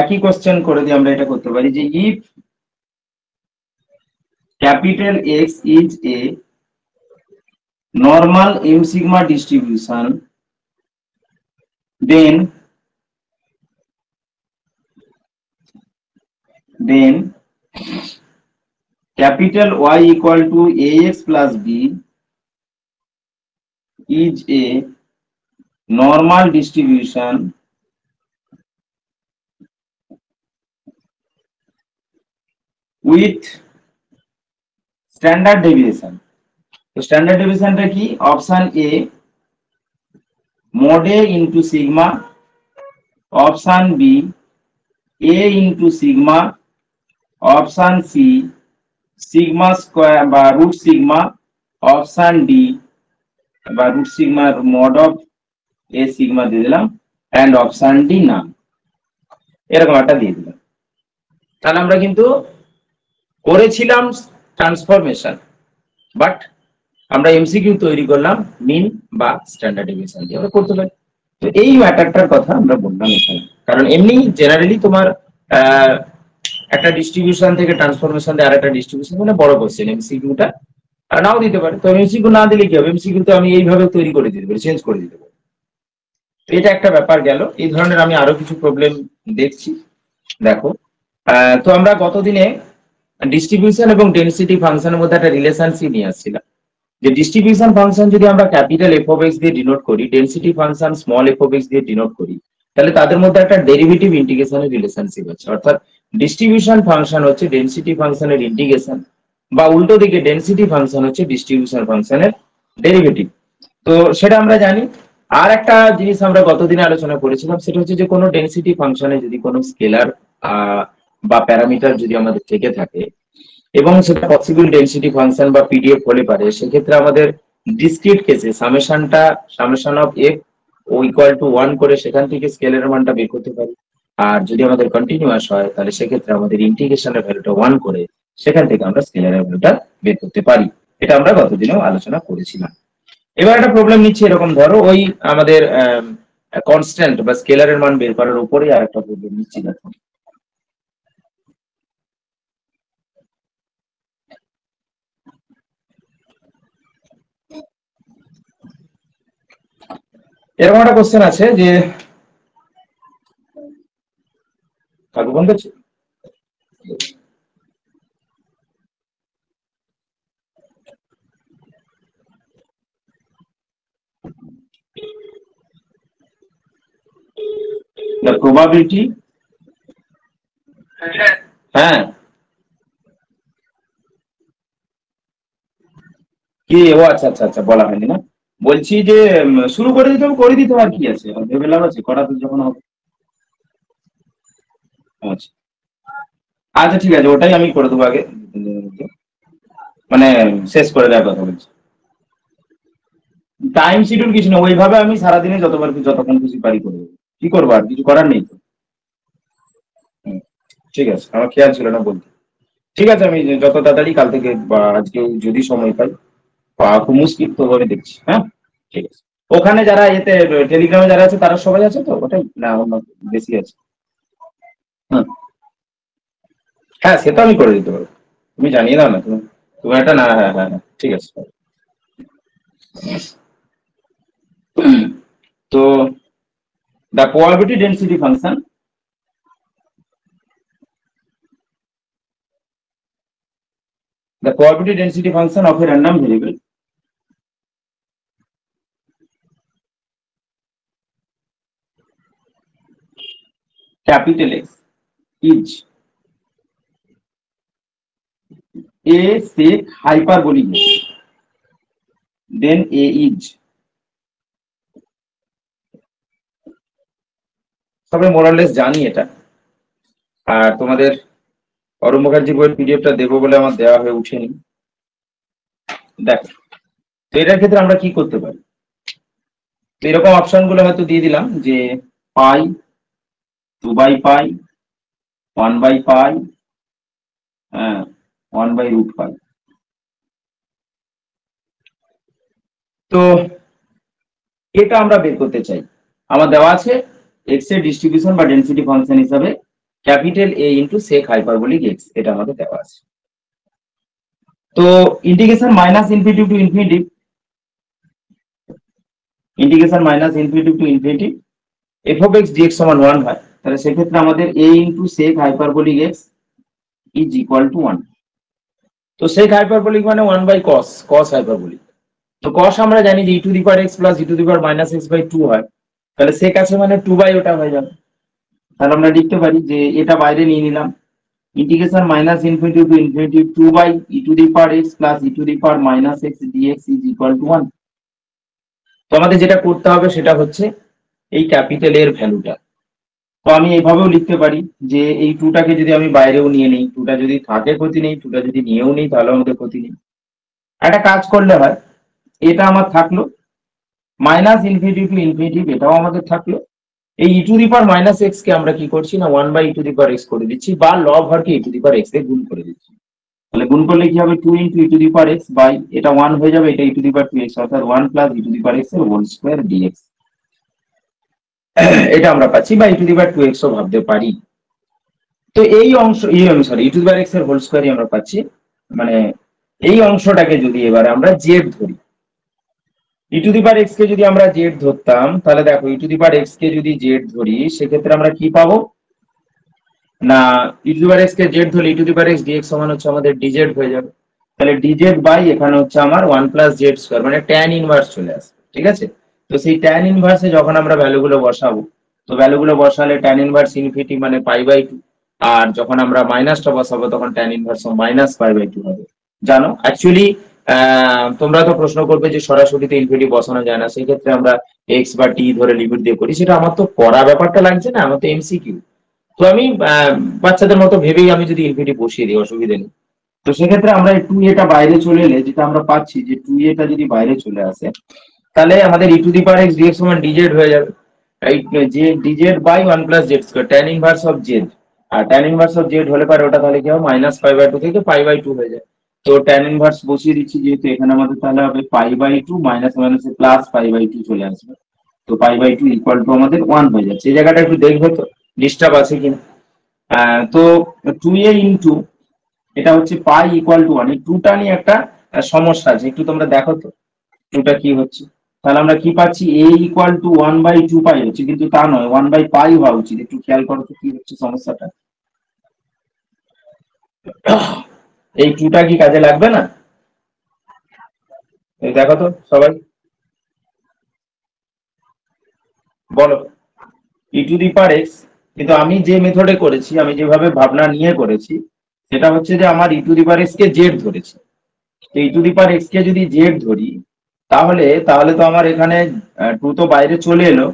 একই কোশ্চেন করে দিয়ে আমরা এটা করতে পারি যে if capital X is a normal M sigma distribution, then capital Y equal to ax plus b is a normal distribution with standard deviation। তো স্ট্যান্ডার্ড ডেভিয়েশনটা কি? Option A mod a into sigma, option B a into sigma, option C sigma square বা root sigma, option D বা root সিগমার mod of a sigma দিয়ে দিলাম, and option D না। এরকম একটা দিয়ে দিলাম। তাহলে আমরা কিন্তু করেছিলাম ট্রান্সফরমেশন, বাট আমরা এমসিকিউ তৈরি করলাম মিন বা স্ট্যান্ডার্ড ডেভিয়েশন দিয়ে আমরা করতে পারি। তো এই ম্যাটারটার কথা আমরা বললাম এখানে, কারণ এমনি জেনারেলি তোমার একটা ডিস্ট্রিবিউশন থেকে ট্রান্সফরমেশন দিয়ে আরেকটা ডিস্ট্রিবিউশন মানে বড় কোশ্চেন, এমসিকিউটা নাও দিতে পারে। তো এমসিকিউ না দিলে কি হবে, এমসিকিউ তো আমি এইভাবে তৈরি করে দিতে পারি, চেঞ্জ করে দিতে পারি। এটা একটা ব্যাপার গেল। এই ধরনের আমি আরো কিছু প্রবলেম দেখছি, দেখো। তো আমরা গতদিনে ডিস্ট্রিবিউশন এবং ডেনসিটি ফাংশনের মধ্যে একটা রিলেশনশিপ নিয়ে আসছিলাম, যে ডিস্ট্রিবিউশন ফাংশন যদি আমরা ক্যাপিটাল এফ অফ এক্স দিয়ে ডিনোট করি, density function small F of x দিয়ে ডিনোট করি, তাহলে তাদের মধ্যে একটা ডেরিভেটিভ ইন্টিগ্রেশনের রিলেশনশিপ আছে। অর্থাৎ ডিস্ট্রিবিউশন ফাংশন হচ্ছে ডেনসিটি ফাংশনের ইন্টিগ্রেশন, বা উল্টো দিকে ডেনসিটি ফাংশন হচ্ছে ডিস্ট্রিবিউশন ফাংশনের ডেরিভেটিভ। তো সেটা আমরা জানি। আর একটা জিনিস আমরা গতদিনে আলোচনা করেছিলাম, সেটা হচ্ছে যে কোনো ডেনসিটি ফাংশনে যদি কোনো স্কেলার বা প্যারামিটার যদি আমাদের থেকে থাকে এবং সেটা পসিবল ডেনসিটি ফাংশন বা পিডিএফ হলে পারে, সেক্ষেত্রে আমাদের ডিসক্রিট কেসে সামেশন অফ এফ ও ইকুয়াল টু 1 করে সেখান থেকে স্কেলের মানটা বের করতে পারি। আর যদি আমাদের কন্টিনিউয়াস হয় তাহলে সেক্ষেত্রে আমাদের ইন্টিগ্রেশনের ভ্যালুটা 1 করে সেখান থেকে আমরা স্কেলের ভ্যালুটা বের করতে পারি। এটা আমরা গতদিনেও আলোচনা করেছিলাম। এবার একটা প্রবলেম নিচ্ছি, এরকম ধরো ওই আমাদের কনস্ট্যান্ট বা স্কেলারের মান বের করার উপরেই আর একটা প্রবলেম নিচ্ছি। দেখো এরকম একটা কোশ্চেন আছে যে কাকু বন্ধ আছে, the probability, হ্যাঁ কি, ও আচ্ছা আচ্ছা আচ্ছা, বলা হয়নি না। বলছি যে শুরু করে দিতে হবে, করে দিতে হবে, আর কি আছে, ভেবে লাভ আছে, করা তো যখন হবে। আচ্ছা আচ্ছা ঠিক আছে, ওটাই আমি করে দেবো আগে, মানে শেষ করে দেওয়ার কথা বলছি। টাইম শিডিউল কিছু না, ওইভাবে আমি সারাদিনে যতবার যতক্ষণ খুশি পারি করে দেবো। কি করবো, আর কিছু করার নেই তো। ঠিক আছে, আমার খেয়াল ছিল না বলতে। ঠিক আছে, আমি যত তাড়াতাড়ি কাল থেকে বা আজকে যদি সময় পাই খুব মুশকিল তো আমি দেখছি। হ্যাঁ ঠিক আছে। ওখানে যারা এতে টেলিগ্রামে যারা আছে তারা সবাই আছে তো, ওটাই না অন্য বেশি আছে? হুম, হ্যাঁ সে তো আমি করে দিতে পারবো, তুমি জানিয়ে দাও না, তুমি তুমি একটা না, হ্যাঁ হ্যাঁ হ্যাঁ ঠিক আছে। তো the probability density function, the probability density function of a random variable capital X is a sec hyperbolic, then A is, সবাই মোরালেস জানি এটা। আর তোমাদের অরুণ মুখার্জি বইয়ের পিডিএফটা দেবো বলে আমার দেওয়া হয়ে উঠেনি। দেখো, তো এটার ক্ষেত্রে আমরা কি করতে পারি, তো এরকম অপশন গুলো হয়তো দিয়ে দিলাম যে পাই, 2/পাই, 1/পাই, হ্যাঁ 1/√পাই। তো এটা আমরা বের করতে চাই। আমার দেওয়া আছে এক্স এর ডিস্ট্রিবিউশন বা ডেনসিটি ফাংশন হিসাবে capital A into sec hyperbolic x, এটা আমাদের দেওয়া আছে। তো integration minus infinity to infinity, integration minus infinity to infinity f of x d x সমান 1 হয়, তাহলে সেক্ষেত্রে আমাদের A into sec hyperbolic x is equal to 1। তো সেক হাইপারবোলিক মানে 1/cos, cos হাইপারবোলিক। তো cos আমরা জানি যে e to the power x plus e to the power minus x/2 হয়, তাহলে sec আছে মানে 2 ওটা হয়ে যাবে। তাহলে আমরা লিখতে পারি যে এটা বাইরে নিয়ে নিলাম, integration minus infinity to infinity 2/e two the power x plus e to the power minus x dx is equal to 1। তো আমাদের যেটা করতে হবে সেটা হচ্ছে এই ক্যাপিটাল এর ভ্যালুটা। তো আমি এইভাবেও লিখতে পারি যে এই 2টাকে যদি আমি বাইরেও নিয়ে নিই, 2টা যদি থাকে ক্ষতি নেই, 2টা যদি নিয়েও নিই তাহলে আমাদের ক্ষতি নেই। একটা কাজ করলে হয়, এটা আমার থাকলো মাইনাস ইনফিনিটি টু ইনফিনিটি, এটাও আমাদের থাকলো। এই e to the power minus x কে আমরা কি করছি না 1/e two the power x করে দিচ্ছি, বা লব হরকে e to the power x দিয়ে গুণ করে দিচ্ছি। তাহলে গুণ করলে কি হবে 2 into e to the power x by এটা 1 হয়ে যাবে, এটা e to the power 2x, অর্থাৎ 1 plus e to the power x এর হোল স্কয়ার dx। এটা আমরা পাচ্ছি, বা e to the power 2x ও ভাবতে পারি। তো এই অংশ sorry e to the power x এর হোল স্কয়ারই আমরা পাচ্ছি। মানে এই অংশটাকে যদি এবারে আমরা জেড ধরি, ই টু দি পাওয়ার এক্স কে যদি আমরা জেড ধরতাম, তাহলে দেখো ই টু দি পাওয়ার এক্স কে যদি জেড ধরি সেক্ষেত্রে আমরা কি পাবো না, e to the power x কে জেড ধরলে e to the power x d x সমান হচ্ছে আমাদের ডিজেড হয়ে যাবে। তাহলে ডিজেড বাই এখানে হচ্ছে আমার 1 প্লাস জেড স্কয়ার, মানে ট্যান ইনভার্স চলে আসবে। ঠিক আছে, তো সেই ট্যান ইনভার্সে যখন আমরা ভ্যালুগুলো বসাবো, তো ভ্যালুগুলো বসালে ট্যান ইনভার্স ইনফিনিটি মানে π/2, আর যখন আমরা মাইনাসটা বসাবো তখন ট্যান ইনভার্স মাইনাস π/2 হবে। জানো অ্যাকচুয়ালি তোমরা তো প্রশ্ন করবে যে সরাসরি তো ইনফিনিটি বসানো যায় না, সেই ক্ষেত্রে আমরা এক্স বা টি ধরে লিমিট দিয়ে করি, সেটা আমার তো করা ব্যাপারটা লাগছে না, আমার তো এমসিকিউ। তো আমি বাচ্চাদের মতো ভেবেই আমি যদি ইনফিনিটি বসিয়ে দিই অসুবিধা নেই। তো সেক্ষেত্রে আমরা 2a বাইরে চলে এলে যেটা আমরা পাচ্ছি যে 2a যদি বাইরে চলে আসে, তাহলে আমাদের e to the power x dx সমান dz হয়ে যাবে, রাইট? যে dz by 1 plus z square tan inverse of z, আর tan ইনভার্স অফ z হলে পারে ওটা তাহলে কি হবে মাইনাস π/2 থেকে π/2 হয়ে যায়। তো tan ইনভার্স বসিয়ে দিচ্ছি যেহেতু, এখানে আমাদের তাহলে হবে π/2 মাইনাস মাইনাসে প্লাস π/2 চলে আসবে। তো π/2 ইকুয়াল টু আমাদের 1 হয়ে যাচ্ছে। এই জায়গাটা একটু দেখবে তো ডিস্টার্ব আছে কিনা। তো 2a ইনটু এটা হচ্ছে পাই ইকুয়াল টু 1, এই 2টা নিয়ে একটা সমস্যা আছে, একটু তোমরা দেখো তো 2টা কি হচ্ছে। তাহলে আমরা কি পাচ্ছি a ইকুয়াল টু 1/2 পাই হচ্ছে, কিন্তু তা নয় 1/পাই হওয়া উচিত। একটু খেয়াল করো তো কি হচ্ছে সমস্যাটা। এই 2টা কি কাজে লাগবে না? এই দেখো তো সবাই বলো, ই টু দি পাওয়ার এক্স, কিন্তু আমি যে মেথডে করেছি, আমি যেভাবে ভাবনা নিয়ে করেছি সেটা হচ্ছে যে আমার e to the power x কে জেড ধরেছি। তো ই টু দি পাওয়ার এক্স কে যদি জেড ধরি তাহলে তাহলে তো আমার এখানে 2 তো বাইরে চলে এলো,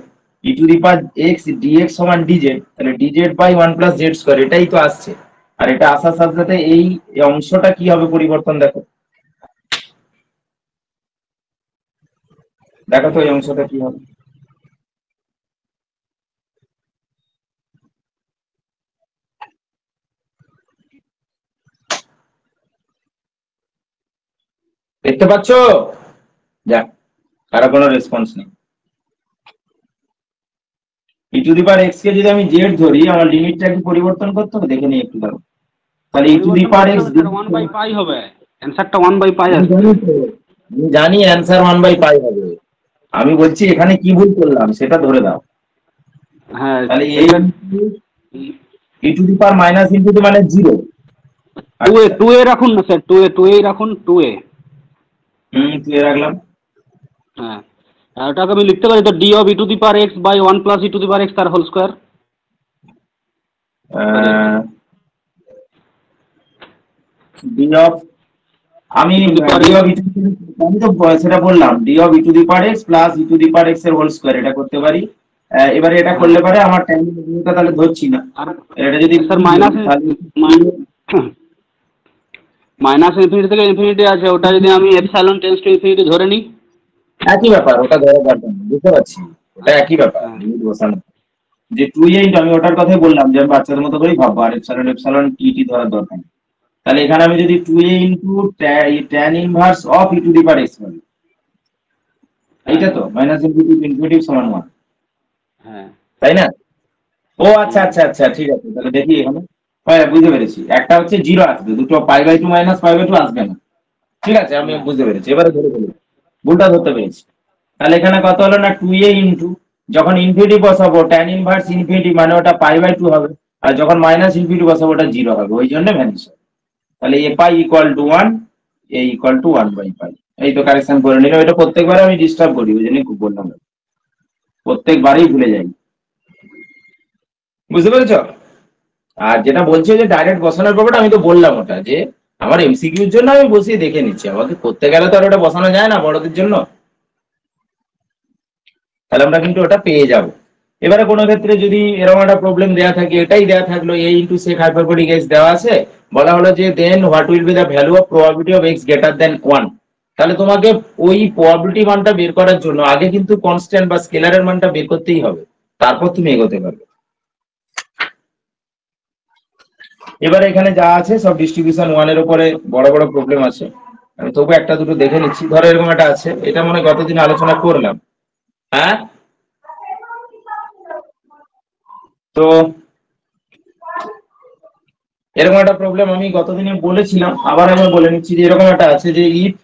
e to the power x d x সমান ডিজেড, তাহলে d z by 1 plus z square এটাই তো আসছে। আর এটা আসার সাথে সাথে এই অংশটা কি হবে পরিবর্তন, দেখো দেখো তো এই অংশটা কি হবে। দেখতে পাচ্ছ? যাক, কারো কোনো রেসপন্স নেই। ই টু দি পাওয়ার এক্স কে যদি আমি জেড ধরি, আমার লিমিটটা কি পরিবর্তন করতে হবে, দেখে নিই একটু দাঁড়াও। তাহলে ই টু দি পরিবর্তন পাওয়ার করতে এক্স, হবে স্যার, 1/পাই হবে, অ্যানসারটা 1/পাই আমি আসবে। জানি তো, আমি জানি অ্যান্সার 1/পাই হবে। আমি বলছি এখানে কি ভুল করলাম সেটা ধরে দাও। হ্যাঁ তাহলে এই এইটা e to the power minus infinity মানে 0। 2a আচ্ছা, 2a রাখুন না স্যার, 2a রাখুন 2a। তুই রাখলাম। হ্যাঁ, আর ওটাকে আমি লিখতে পারি তো d of e to the power x by 1 plus e to the power x তার হোল স্কয়ার। ডি অফ, আমি e to the power d x, of আমি তো সেটা বললাম d of e to the power x plus e to the power x এর whole square, এটা করতে পারি। এবারে এটা হ্যাঁ, করলে পারে আমার টাইম তাহলে ধরছি না, আর এটা যদি স্যার মাইনাস তাহলে মাইনাস ইনফিনিটি থেকে ইনফিনিটি আছে, ওটা যদি আমি এপসাইলন টেন্স টু ইনফিনিটি ধরে নিই, একই ব্যাপার, ওটা ধরে দরকার নেই, বুঝতে পারছি। ওটা একই ব্যাপার, হ্যাঁ লিমিট বসানো। যে 2a ইন্টু, আমি ওটার কথাই বললাম যে আমি বাচ্চাদের মতো করেই ভাববো, আর এপসাইলন এপসাইলন টি ধরার দরকার নেই। তাহলে এখানে আমি যদি 2a into tan inverse of e to the power x বলি, হ্যাঁ এইটা তো মাইনাস ইনফিনিটি ইনফিনিটি সমান 1, হ্যাঁ। তাই না? ও আচ্ছা হুম। আচ্ছা আচ্ছা, ঠিক আছে, তাহলে দেখি এখানে। হ্যাঁ, বুঝতে পেরেছি, একটা হচ্ছে 0 আসবে, দুটো π/2 মাইনাস π/2 আসবে না। ঠিক আছে, আমি না। বুঝতে পেরেছি, এবারে ধরে ফেলি, ভুলটা ধরতে পেরেছি। তাহলে এখানে কত হলো না, 2a ইন্টু, যখন ইনফিনিটি বসাবো tan ইনভার্স ইনফিনিটি মানে ওটা π/2 হবে, আর যখন মাইনাস ইনফিনিটি বসাবো ওটা 0 হবে, ওই জন্য ভ্যানিশ হবে। তাহলে a pi equal to 1, a equal to 1/π। এই তো কারেকশন করে নিলাম, এটা প্রত্যেকবার আমি ডিস্টার্ব করি, ওই জন্যই খুব বললাম, প্রত্যেকবারই ভুলে যাই। বুঝতে পেরেছো? আর যেটা বলছে যে ডাইরেক্ট বসানোর ব্যাপারটা, আমি তো বললাম ওটা, যে আমার এমসিকিউর জন্য আমি বসিয়ে দেখে নিচ্ছি, আমাকে করতে গেলে তো আর ওটা বসানো যায় না বড়দের জন্য। তাহলে আমরা কিন্তু ওটা পেয়ে যাব। এবারে কোনো ক্ষেত্রে যদি এরকম একটা প্রবলেম দেওয়া থাকে, এটাই দেওয়া থাকলো a into sec hyperbolic x দেওয়া আছে, বলা হলো যে then what will be the value of probability of x greater than 1। তাহলে তোমাকে ওই প্রবাবিলিটি মানটা বের করার জন্য আগে কিন্তু কনস্ট্যান্ট বা স্কেলারের মানটা বের করতেই হবে, তারপর তুমি এগোতে পারবে। এবারে এখানে যা আছে সব ডিস্ট্রিবিউশন 1 এর উপরে বড় বড় প্রবলেম আছে, আমি তবু একটা দুটো দেখে নিচ্ছি। ধরো এরকম একটা আছে, এটা মনে হয় গতদিন আলোচনা করলাম। হ্যাঁ, তো এরকম একটা প্রবলেম আমি গতদিনে বলেছিলাম, আবার আমি বলে নিচ্ছি, যে এরকম একটা আছে যে if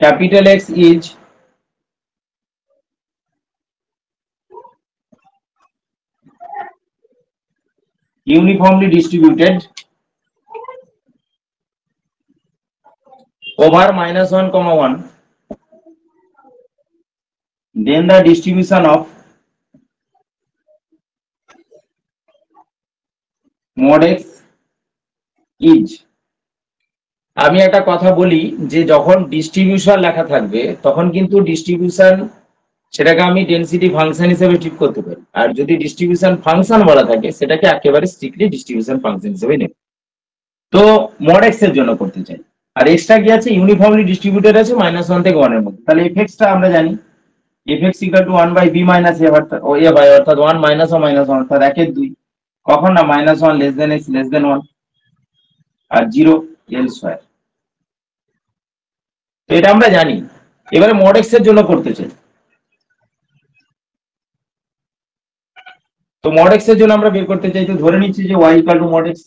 capital X is uniformly distributed over -1, 1, then the distribution of mod x is, আমি একটা কথা বলি, যে যখন ডিস্ট্রিবিউশন লেখা থাকবে তখন কিন্তু ডিস্ট্রিবিউশন, সেটাকে আমি ডেনসিটি ফাংশন হিসেবে ট্রিট করতে পারি, আর যদি ডিস্ট্রিবিউশন ফাংশন বলা থাকে সেটাকে একেবারে স্ট্রিক্টলি ডিস্ট্রিবিউশন ফাংশন হিসেবে নেব। তো মড এক্স এর জন্য করতে চাই, আর এক্সট্রা কি আছে, ইউনিফর্মলি ডিস্ট্রিবিউটেড আছে -1 থেকে 1 এর মধ্যে, তাহলে এফএক্সটা আমরা জানি, f x equal to 1/b minus a, অর্থাৎ ও এ বাই, অর্থাৎ 1 মাইনাস ও মাইনাস 1, অর্থাৎ 1 এর 2, কখন না -1 less than x less than 1, আর 0 এল স্কয়ার। তো এটা আমরা জানি। এবারে মড এক্স এর জন্য করতে চাই, তো মড এক্স এর জন্য আমরা বের করতে চাই, তো ধরে নিচ্ছি যে y equal two mod x,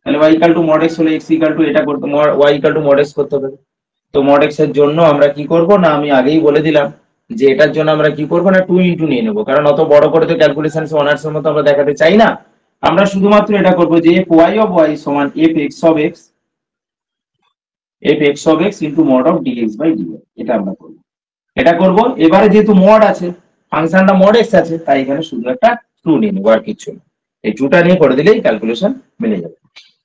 তাহলে y equal two mod x হলে x ইকুয়াল টু এটা করতে, y equal two mod x করতে হবে। তো মড এক্স এর জন্য আমরা কি করব না, আমি আগেই বলে দিলাম যে এটার জন্য আমরা কি করব না 2 ইনটু নিয়ে নেব, কারণ অত বড় করে তো ক্যালকুলেশন অনার্স এর মতো আমরা দেখাতে চাই না। আমরা শুধুমাত্র এটা করব যে f y অফ y সমান f x of x, f x of x into mod of dx by dy, এটা আমরা করব, এটা করব। এবারে যেহেতু মড আছে, ফাংশনটা মড এক্স আছে, তাই এখানে শুধু একটা 2 নিয়ে নেব, আর কিছু না। এই 2টা নিয়ে করে দিলেই ক্যালকুলেশন মিলে যাবে।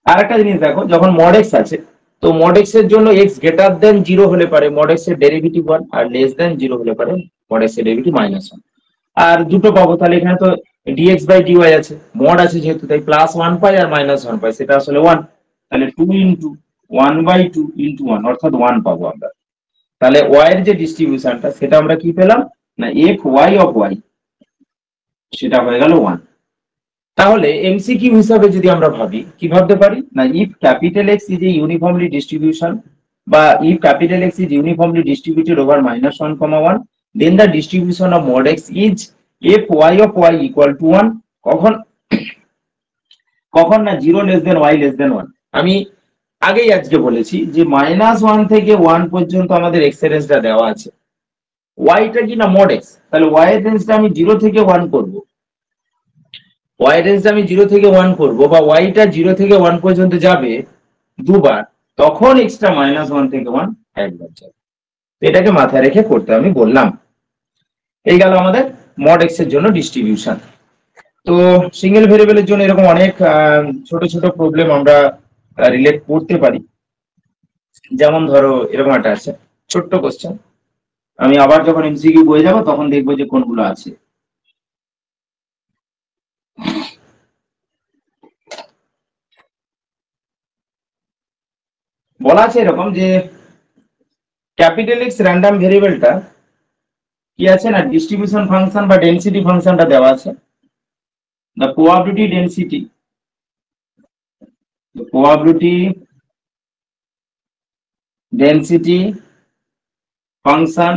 আর একটা জিনিস দেখো, যখন মড এক্স আছে, তো মড এক্স এর জন্য এক্স গ্রেটার দেন 0 হলে পারে মড এক্স এর ডেরিভেটিভ 1, আর লেস দেন 0 হলে পারে মড এক্স এর ডেরিভেটিভ -1। আর দুটো পাবো, তাহলে এখানে তো dx বাই dy আছে, মড আছে যেহেতু, তাই +1 পাই আর -1 পাই, সেটা আসলে 1, তাহলে 2 ইনটু 1/2 ইনটু 1, অর্থাৎ 1 পাবো আমরা। তাহলে y এর যে ডিস্ট্রিবিউশনটা সেটা আমরা কি পেলাম না, f y অফ y, সেটা হয়ে গেল 1। তাহলে এমসিকিউ হিসাবে যদি আমরা ভাবি, কি ভাবতে পারি না, if capital X is a uniformly distribution, বা if capital X is uniformly distributed over -1, 1, then the distribution of mod x is f y of y equal to 1, কখন, কখন না 0 less than y less than 1। আমি আগেই আজকে বলেছি যে -1 থেকে 1 পর্যন্ত আমাদের এক্স এর রেঞ্জটা দেওয়া আছে, ওয়াইটা কি না মড এক্স, তাহলে ওয়াই এর রেঞ্জটা আমি 0 থেকে 1 করব, ওয়াই রেঞ্জটা আমি 0 থেকে 1 করব, বা ওয়াইটা 0 থেকে 1 পর্যন্ত যাবে দুবার, তখন এক্সট্রা -1 থেকে 1 একবার যাবে। এটাকে মাথায় রেখে করতে আমি বললাম। এই গেল আমাদের মড এক্স এর জন্য ডিস্ট্রিবিউশন। তো সিঙ্গেল ভেরিয়েবলের জন্য এরকম অনেক ছোট ছোট প্রবলেম আমরা রিলেট করতে পারি। যেমন ধরো এরকম একটা আছে, ছোট্ট কোশ্চেন, আমি আবার যখন এমসিকিউ বয়ে যাবো তখন দেখবো যে কোনগুলো আছে। বলা আছে এরকম যে ক্যাপিটাল এক্স র্যান্ডম ভেরিয়েবলটা কি আছে না, ডিস্ট্রিবিউশন ফাংশন বা ডেনসিটি ফাংশনটা দেওয়া আছে। The probability density, function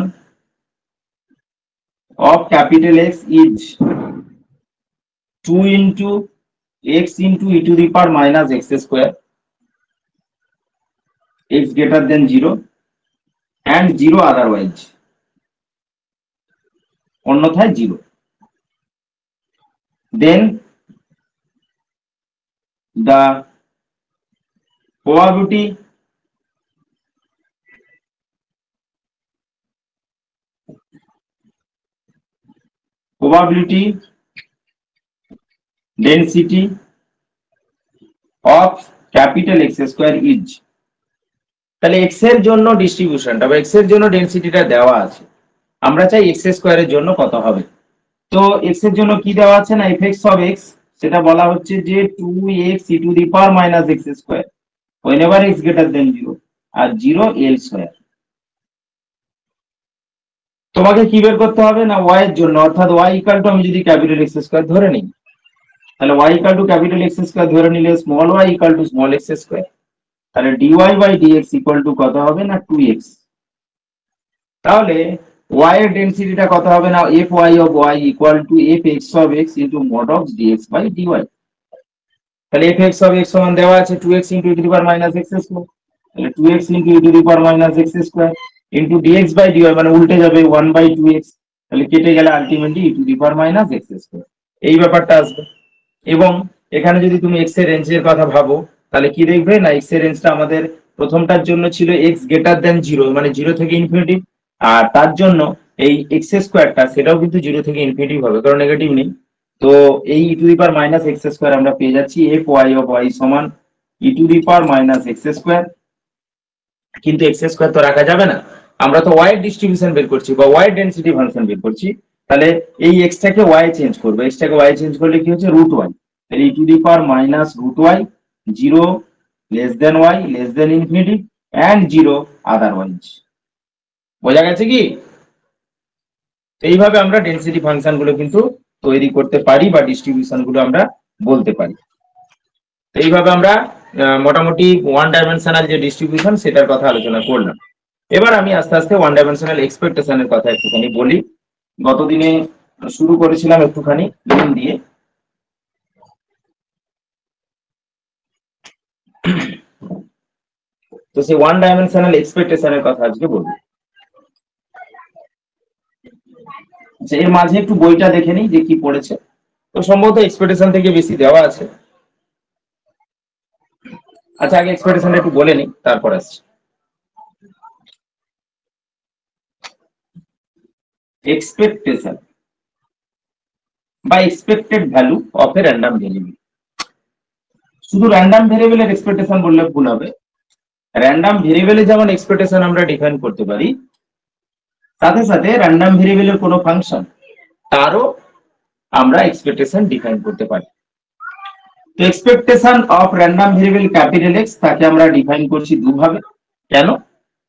of capital X is 2 into x into e to the power minus x square, x greater than 0 and 0 otherwise, অন্যথায় 0. Then the probability density of capital X square is, তাহলে x এর জন্য ডিস্ট্রিবিউশনটা বা x এর জন্য ডেনসিটিটা দেওয়া আছে, আমরা চাই x স্কয়ারের জন্য কত হবে। তো x এর জন্য কি দেওয়া আছে না, fx of x, সেটা বলা হচ্ছে যে 2x e to the power minus x square whenever x greater than 0 R 0 elsewhere। তোমাকে কি বের করতে হবে না, y এর জন্য, অর্থাৎ y ইকুয়াল টু, আমি যদি ক্যাপিটাল x স্কয়ার ধরে নিই, তাহলে y equal to capital x square ধরে নিলে small y equal to small x square, তাহলে dy by dx equal to কত হবে না 2x। তাহলে y এর ডেনসিটিটা কত হবে না, fy of y equal to fx of x into mod of dx by dy। তাহলে fx of x সমান দেওয়া আছে 2x into e to the power minus x square, তাহলে 2x into e to the power minus x square into dx by dy, মানে উল্টে যাবে 1 by 2x, তাহলে কেটে গেলে ultimately e to the power minus x square, এই ব্যাপারটা আসবে। এবং এখানে যদি তুমি x এর রেঞ্জের কথা ভাবো, তাহলে কি দেখবে না, x এর রেঞ্জটা আমাদের প্রথমটার জন্য ছিল x গ্রেটার দ্যান 0, মানে 0 থেকে ইনফিনিটি, আর তার জন্য এই x স্কয়ারটা সেটাও কিন্তু 0 থেকে ইনফিনিটি হবে, কারণ নেগেটিভ নেই। তো এই e to the power minus x square আমরা পেয়ে যাচ্ছি fy of y সমান e to the power minus x square, কিন্তু x স্কয়ার তো রাখা যাবে না, আমরা তো y এর ডিস্ট্রিবিউশন বের করছি বা y এর ডেনসিটি ফাংশন বের করছি, তাহলে এই x টাকে y চেঞ্জ করবে, x টাকে y চেঞ্জ করলে কি হচ্ছে রুট y, তাহলে e to the power minus root y, 0 less than y less than infinity and 0 otherwise. বোঝা গেছে কি? এইভাবে আমরা ডেনসিটি ফাংশন গুলো কিন্তু তৈরি করতে পারি বা ডিস্ট্রিবিউশন গুলো আমরা বলতে পারি। এইভাবে আমরা মোটামুটি ওয়ান ডাইমেনশনাল যে ডিস্ট্রিবিউশন সেটার কথা আলোচনা করলাম। এবার আমি আস্তে আস্তে ওয়ান ডাইমেনশনাল এক্সপেক্টেশনের কথা একটুখানি বলি। গতদিনে শুরু করেছিলাম একটুখানি লিন দিয়ে, তো সেই ওয়ান ডাইমেনশনাল এক্সপেক্টেশনের কথা আজকে বলবো। এর মাঝে একটু বইটা দেখে নিই যে কি পড়েছে, তো সম্ভবত এক্সপেক্টেশন থেকে বেশি দেওয়া আছে। আচ্ছা, আগে এক্সপেক্টেশনটা একটু বলে নিই, তারপর আসছি। এক্সপেক্টেশন বা expected value of A random variable. শুধু র্যান্ডম ভেরিয়েবলের এক্সপেক্টেশন বললে ভুল হবে। র্যান্ডম ভেরিয়েবলে যেমন এক্সপেক্টেশন আমরা ডিফাইন করতে পারি, সাথে সাথে র্যান্ডম ভেরিয়েবলের কোনো ফাংশন তারও আমরা এক্সপেক্টেশন ডিফাইন করতে পারি। তো expectation of random variable capital x, তাকে আমরা ডিফাইন করছি দুভাবে। কেন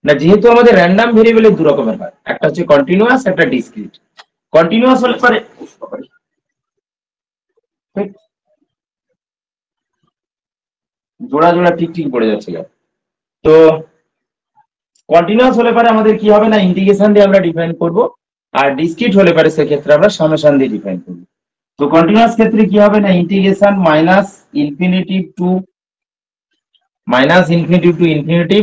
না, যেহেতু আমাদের র্যান্ডম ভেরিয়েবলের দু রকমের হয়, একটা হচ্ছে কন্টিনিউয়াস, একটা ডিসক্রিট। কন্টিনিউয়াস হলে পরে জোড়া জোড়া ঠিক ঠিক পড়ে যাচ্ছে। তো কন্টিনিউয়াস হলে পরে আমাদের কি হবে না, ইন্টিগ্রেশন দিয়ে আমরা ডিফাইন করব, আর ডিসক্রিট হলে পরে সেক্ষেত্রে আমরা সামেশন দিয়ে ডিফাইন করব। তো কন্টিনিউয়াস ক্ষেত্রে কি হবে না, integration minus infinity to infinity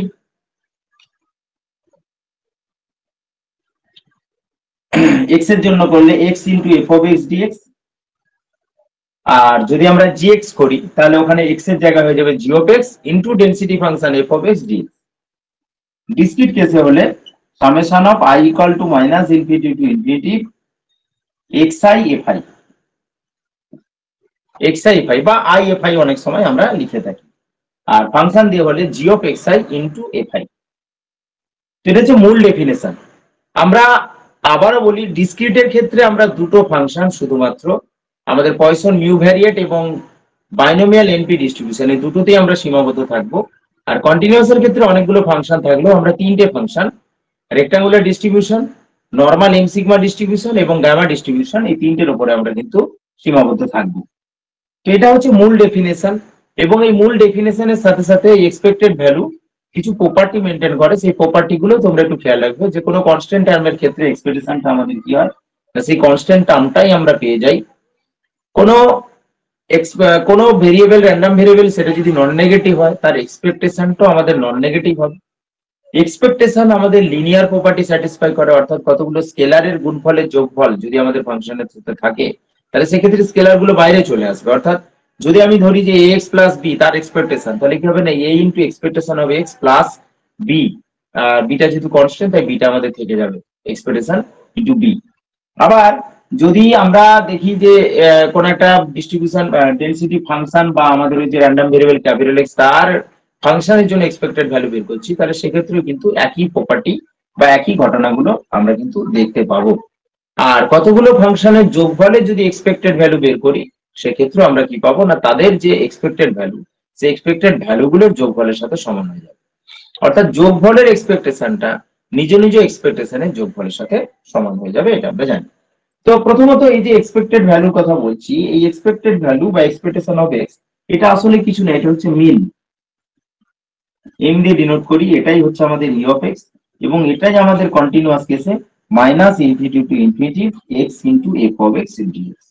x এর জন্য করলে x into f of x d x, আর যদি আমরা জিএক্স করি তাহলে ওখানে এক্স এর জায়গা হয়ে যাবে g of x into density function f of x d x. Discrete কেসে হলে summation of i equal to minus infinity to infinity x i f i, x i f i বা আই এফআই অনেক সময় আমরা লিখে থাকি, আর ফাংশন দিয়ে হলে g of x i into f i. এটা হচ্ছে মূল ডেফিনেশন। আমরা আবারও বলি, ডিসক্রিটের ক্ষেত্রে আমরা দুটো ফাংশন শুধুমাত্র আমাদের পয়সন মিউ ভ্যারিয়েট এবং বাইনোমিয়াল এনপি ডিস্ট্রিবিউশন, এই দুটোতেই আমরা সীমাবদ্ধ থাকবো। আর কন্টিনিউয়াস এর ক্ষেত্রে অনেকগুলো ফাংশন থাকলেও আমরা তিনটে function rectangular distribution, normal M sigma distribution এবং গামা ডিস্ট্রিবিউশন, এই তিনটের উপরে আমরা কিন্তু সীমাবদ্ধ থাকবো। তো এটা হচ্ছে মূল ডেফিনেশন, এবং এই মূল ডেফিনেশনের সাথে সাথে এক্সপেক্টেড ভ্যালু কিছু প্রপার্টি মেনটেন করে, সেই প্রপার্টি গুলো তোমরা একটু খেয়াল রাখবে। যে কোনো কনস্ট্যান্ট টার্মের ক্ষেত্রে এক্সপেকটেশনটা আমাদের কি হয়, সেই কনস্ট্যান্ট টার্মটাই আমরা পেয়ে যাই। কোনো কোনো ভেরিয়েবল, র্যান্ডম ভেরিয়েবল, সেটা যদি নন নেগেটিভ হয় তার এক্সপেকটেশনটাও আমাদের নন নেগেটিভ হবে। এক্সপেকটেশন আমাদের লিনিয়ার প্রপার্টি স্যাটিসফাই করে, অর্থাৎ কতগুলো স্কেলারের গুণফলের যোগফল যদি আমাদের ফাংশনের সাথে থাকে তাহলে সেক্ষেত্রে স্কেলার গুলো বাইরে চলে আসবে। অর্থাৎ যদি আমি ধরি যে ax প্লাস বি তার এক্সপেকটেশন, তাহলে কি হবে না, a into expectation of x plus b, beta যেহেতু কনস্ট্যান্ট তাই বিটা আমাদের থেকে যাবে এক্সপেকটেশন ইন্টু বি। আবার যদি আমরা দেখি যে কোন একটা ডিস্ট্রিবিউশন ডেনসিটি ফাংশন বা আমাদের ওই যে র্যান্ডম ভেরিয়েবল ক্যাপিটাল এক্স তার ফাংশনের জন্য এক্সপেক্টেড ভ্যালু বের করছি, তাহলে সেক্ষেত্রেও কিন্তু একই প্রপার্টি বা একই ঘটনাগুলো আমরা কিন্তু দেখতে পাবো। আর কতগুলো ফাংশনের যোগফলের যদি এক্সপেক্টেড ভ্যালু বের করি সেক্ষেত্রে আমরা কি পাবো না, তাদের যে এক্সপেক্টেড ভ্যালু সেই এক্সপেক্টেড ভ্যালুগুলোর যোগফলের সাথে সমান হয়ে যাবে। অর্থাৎ যোগফলের এক্সপেকটেশনটা নিজ নিজ এক্সপেকটেশনের যোগফলের সাথে সমান হয়ে যাবে, এটা আমরা জানি। তো প্রথমত এই যে এক্সপেক্টেড ভ্যালুর কথা বলছি, এই এক্সপেক্টেড ভ্যালু বা এক্সপেকটেশন অফ এক্স, এটা আসলে কিছু না, এটা হচ্ছে মিন। এম দিয়ে ডিনোট করি, এটাই হচ্ছে আমাদের ই অফ এক্স, এবং এটাই আমাদের কন্টিনিউয়াস কেসে minus infinity to infinity x into f of x into x,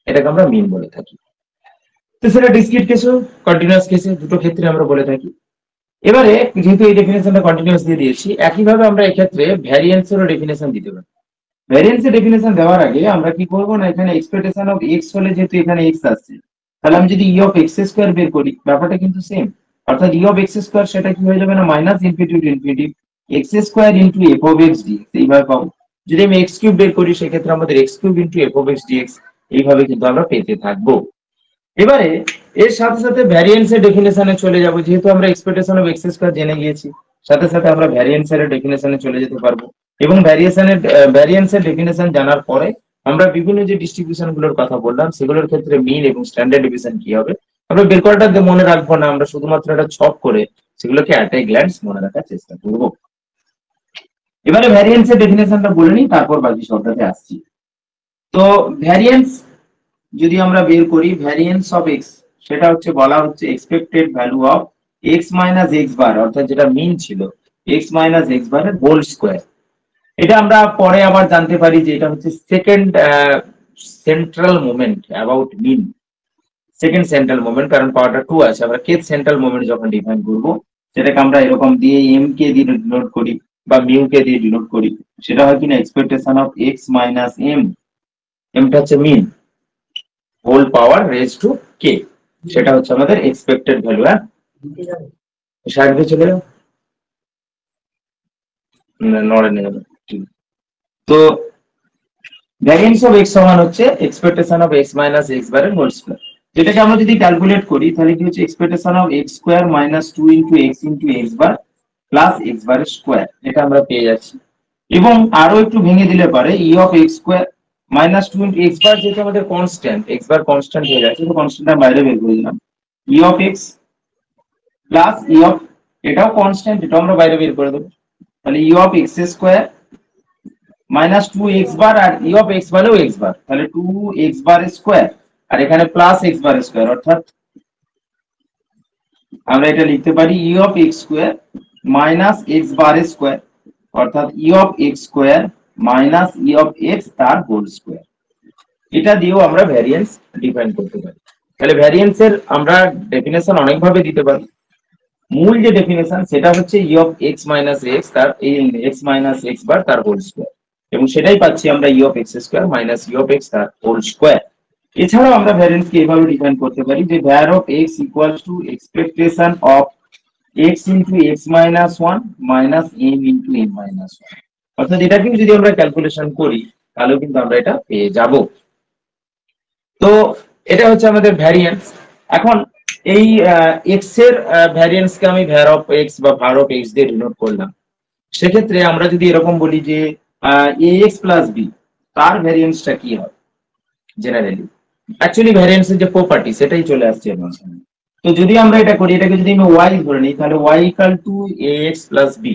এটাকে আমরা মিন বলে থাকি। তো সেটা ডিসক্রিট কেসেও কন্টিনিউয়াস কেসে দুটো ক্ষেত্রে আমরা বলে থাকি। এবারে যেহেতু এই ডেফিনেশনটা কন্টিনিউয়াস দিয়ে দিয়েছি, একইভাবে আমরা এক্ষেত্রে ভ্যারিয়েন্সেরও ডেফিনেশন দিতে পারি। ভ্যারিয়েন্সের ডেফিনেশন দেওয়ার আগে আমরা কি করব না, এখানে এক্সপেকটেশন অফ এক্স হলে যেহেতু এখানে এক্স আসছে, তাহলে আমি যদি ই অফ এক্স স্কোয়ার বের করি ব্যাপারটা কিন্তু সেম। অর্থাৎ ই অফ এক্স স্কোয়ার সেটা কি হয়ে যাবে না, minus infinity to infinity x square into f of x dx, এইভাবে পাবো। যদি আমি এক্স কিউব বের করি সেক্ষেত্রে আমাদের x cube into f of x dx, এইভাবে কিন্তু আমরা পেতে থাকবো। এবারে এর সাথে সাথে ভ্যারিয়েন্সের ডেফিনেশনে চলে যাব, যেহেতু আমরা এক্সপেকটেশন অফ এক্স স্কোয়ার জেনে গিয়েছি, সাথে সাথে আমরা ভ্যারিয়েন্সের ডেফিনেশনে চলে যেতে পারবো। এবং ভ্যারিয়েন্সের ডেফিনেশন জানার পরে আমরা বিভিন্ন যে ডিস্ট্রিবিউশন গুলোর কথা বললাম সেগুলোর ক্ষেত্রে মিন এবং স্ট্যান্ডার্ড ডিভিশন কি হবে আমরা বের করাটা মনে রাখবো না, আমরা শুধুমাত্র একটা ছক করে সেগুলোকে অ্যাট এ গ্ল্যান্স মনে রাখার চেষ্টা করব। এবারে ভ্যারিয়েন্সের ডেফিনেশনটা বলে নিই, তারপর বাকি সবটাতে আসছি। তো ভ্যারিয়েন্স যদি আমরা বের করি, ভ্যারিয়েন্স অফ এক্স সেটা হচ্ছে বলা হচ্ছে expected value of x minus x bar, অর্থাৎ যেটা মিন ছিল এক্স মাইনাস এক্স বার এর হোল স্কোয়ার। এটা আমরা পরে আবার জানতে পারি যে এটা হচ্ছে second central moment about mean, second central moment, কারণ পাওয়ারটা 2 আছে। আমরা কেথ সেন্ট্রাল মোমেন্ট যখন ডিফাইন করব সেটাকে আমরা এরকম দিয়ে এম কে দিয়ে ডিনোট করি বা মিউ কে দিয়ে ডিনোট করি, সেটা হয় কিনা expectation of x minus m, এমটা হচ্ছে mean whole power raise to কে, সেটা হচ্ছে আমাদের এক্সপেক্টেড ভ্যালু। হ্যাঁ সাইডে চলে যাও, নড়ে নেই। তো ভ্যারিয়েন্স অফ এক্স সমান হচ্ছে expectation of x minus x bar এর হোল স্কয়ার, যেটাকে আমরা যদি ক্যালকুলেট করি তাহলে কি হচ্ছে expectation of x square minus 2 into x bar plus x bar square, এটা আমরা পেয়ে যাচ্ছি। এবং আরো একটু ভেঙে দিলে পারে E of x square minus 2 into x bar, যেটা আমাদের কনস্ট্যান্ট, এক্স বার কনস্ট্যান্ট হয়ে যাচ্ছে, তো কনস্ট্যান্টটা বাইরে বের করে দিলাম, E of x plus E of, এটাও কনস্ট্যান্ট, এটাও আমরা বাইরে বের করে দেবো, তাহলে E of x square minus 2 x bar, আর ই অফ এক্স বারেও এক্স বার, তাহলে 2 এক্স বার স্কয়ার, আর এখানে প্লাস এক্স বার স্কয়ার, অর্থাৎ আমরা এটা লিখতে পারি E of x square minus x bar square, অর্থাৎ E of x square minus E of x তার হোল স্কয়ার। এটা দিয়েও আমরা ভ্যারিয়েন্স ডিফাইন করতে পারি। তাহলে ভ্যারিয়েন্সের আমরা ডেফিনেশন অনেক ভাবে দিতে পারি। মূল যে ডেফিনেশন সেটা হচ্ছে ই অফ এক্স মাইনাস এক্স তার এক্স মাইনাস এক্স বার তার হোল স্কয়ার, এবং সেটাই পাচ্ছি আমরা ই of x square minus E of x তার হোল স্কয়ার। এছাড়াও আমরা ভ্যারিয়েন্স কে এভাবে ডিফাইন করতে পারি যে var of x equals to expectation of x into x minus 1 minus m into m minus 1, অর্থাৎ এটাকে যদি আমরা ক্যালকুলেশন করি তাহলে কিন্তু আমরা এটা পেয়ে যাব। তো এটা হচ্ছে আমাদের ভ্যারিয়েন্স। এখন এই এক্স এর ভ্যারিয়েন্স কে আমি var অফ এক্স বা var অফ এক্স দিয়ে ডিনোট করলাম। সেক্ষেত্রে আমরা যদি এরকম বলি যে ax প্লাস বি তার ভ্যারিয়েন্সটা কি হয়, জেনারেলি অ্যাকচুয়ালি ভ্যারিয়েন্সের যে প্রপার্টি সেটাই চলে আসছে এর মাঝখানে। তো যদি আমরা এটা করি, এটাকে যদি আমি y ধরে নিই তাহলে y equal to ax plus b,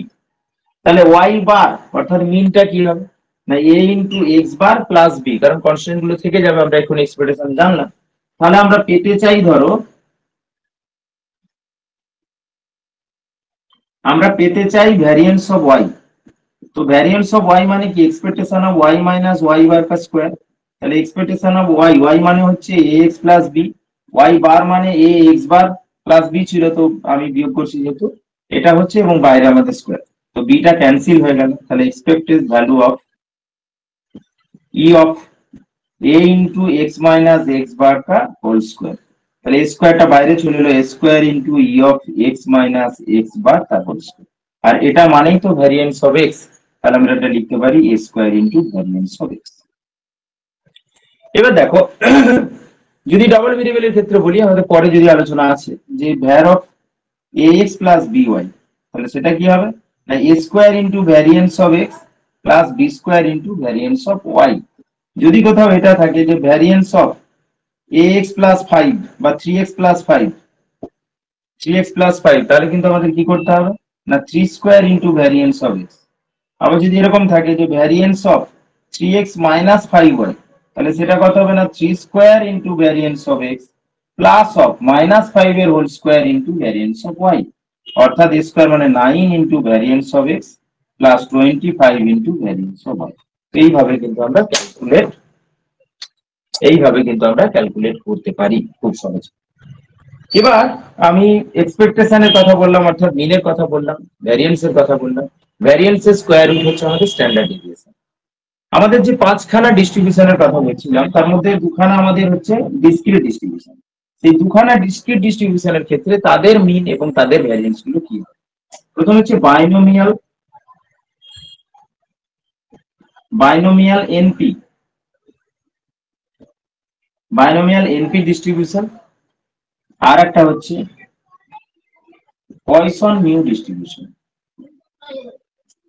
তাহলে ওয়াই বার অর্থাৎ মিনটা কি হবে না a into x bar plus b, কারণ কনস্ট্যান্ট গুলো থেকে যাবে, আমরা এখন এক্সপ্রেশন জানলাম। তাহলে আমরা পেতে চাই, ধরো আমরা পেতে চাই ভ্যারিয়েন্স অফ ওয়াই। তো ভ্যারিয়েন্স অফ ওয়াই মানে কি expectation of y minus y bar কা স্কয়ার। তাহলে এক্সপেকটেশন অফ ওয়াই, ওয়াই মানে হচ্ছে a x plus b, y bar মানে a x bar plus b ছিল, তো আমি বিয়োগ করছি যেহেতু এটা হচ্ছে, এবং বাইরে আমাদের স্কয়ার, তো বিটা ক্যান্সেল হয়ে গেল। তাহলে expected value of E of a into x minus x bar কা হোল স্কয়ার। তাহলে এ স্কয়ারটা বাইরে চলে এলো, a square into E of x minus x bar তার হোল স্কয়ার। আর এটা মানেই তো ভ্যারিয়েন্স অফ এক্স। তাহলে আমরা এটা লিখতে পারি a square into variance of x. এবার দেখো যদি ডাবল ভেরিয়েবলের ক্ষেত্রে বলি, আমাদের পরে যদি আলোচনা আছে যে var of a x plus b y, তাহলে সেটা কি হবে না a square into variance of x plus b square into variance of y. যদি কোথাও এটা থাকে যে variance of a x plus five বা three x plus five, three x plus five, তাহলে কিন্তু আমাদের কি করতে হবে না three square into variance of x. আবার যদি এরকম থাকে যে variance of three x minus five y, তাহলে সেটা কত হবে না three square into variance of x plus of minus five এর whole square into variance of y. অর্থাৎ এ স্কয়ার মানে nine into variance of x plus 25 into variance of y. এইভাবে কিন্তু আমরা ক্যালকুলেট করতে পারি খুব সহজে। এবার আমি এক্সপেকটেশনের কথা বললাম, অর্থাৎ মিনের কথা বললাম, ভ্যারিয়েন্স এর কথা বললাম। ভ্যারিয়েন্স এর স্কয়ার রুট হচ্ছে আমাদের স্ট্যান্ডার্ড ডেভিয়েশন। আমাদের যে পাঁচখানা ডিস্ট্রিবিউশনের কথা বলছিলাম, তার মধ্যে দুখানা আমাদের হচ্ছে ডিসক্রিট ডিস্ট্রিবিউশন। সেই দুখানা ডিসক্রিট ডিস্ট্রিবিউশনের ক্ষেত্রে তাদের মিন এবং তাদের ভ্যারিয়েন্স গুলো কি হয়। প্রথম হচ্ছে binomial np, binomial np distribution. আর একটা হচ্ছে পয়সন মিউ ডিস্ট্রিবিউশন।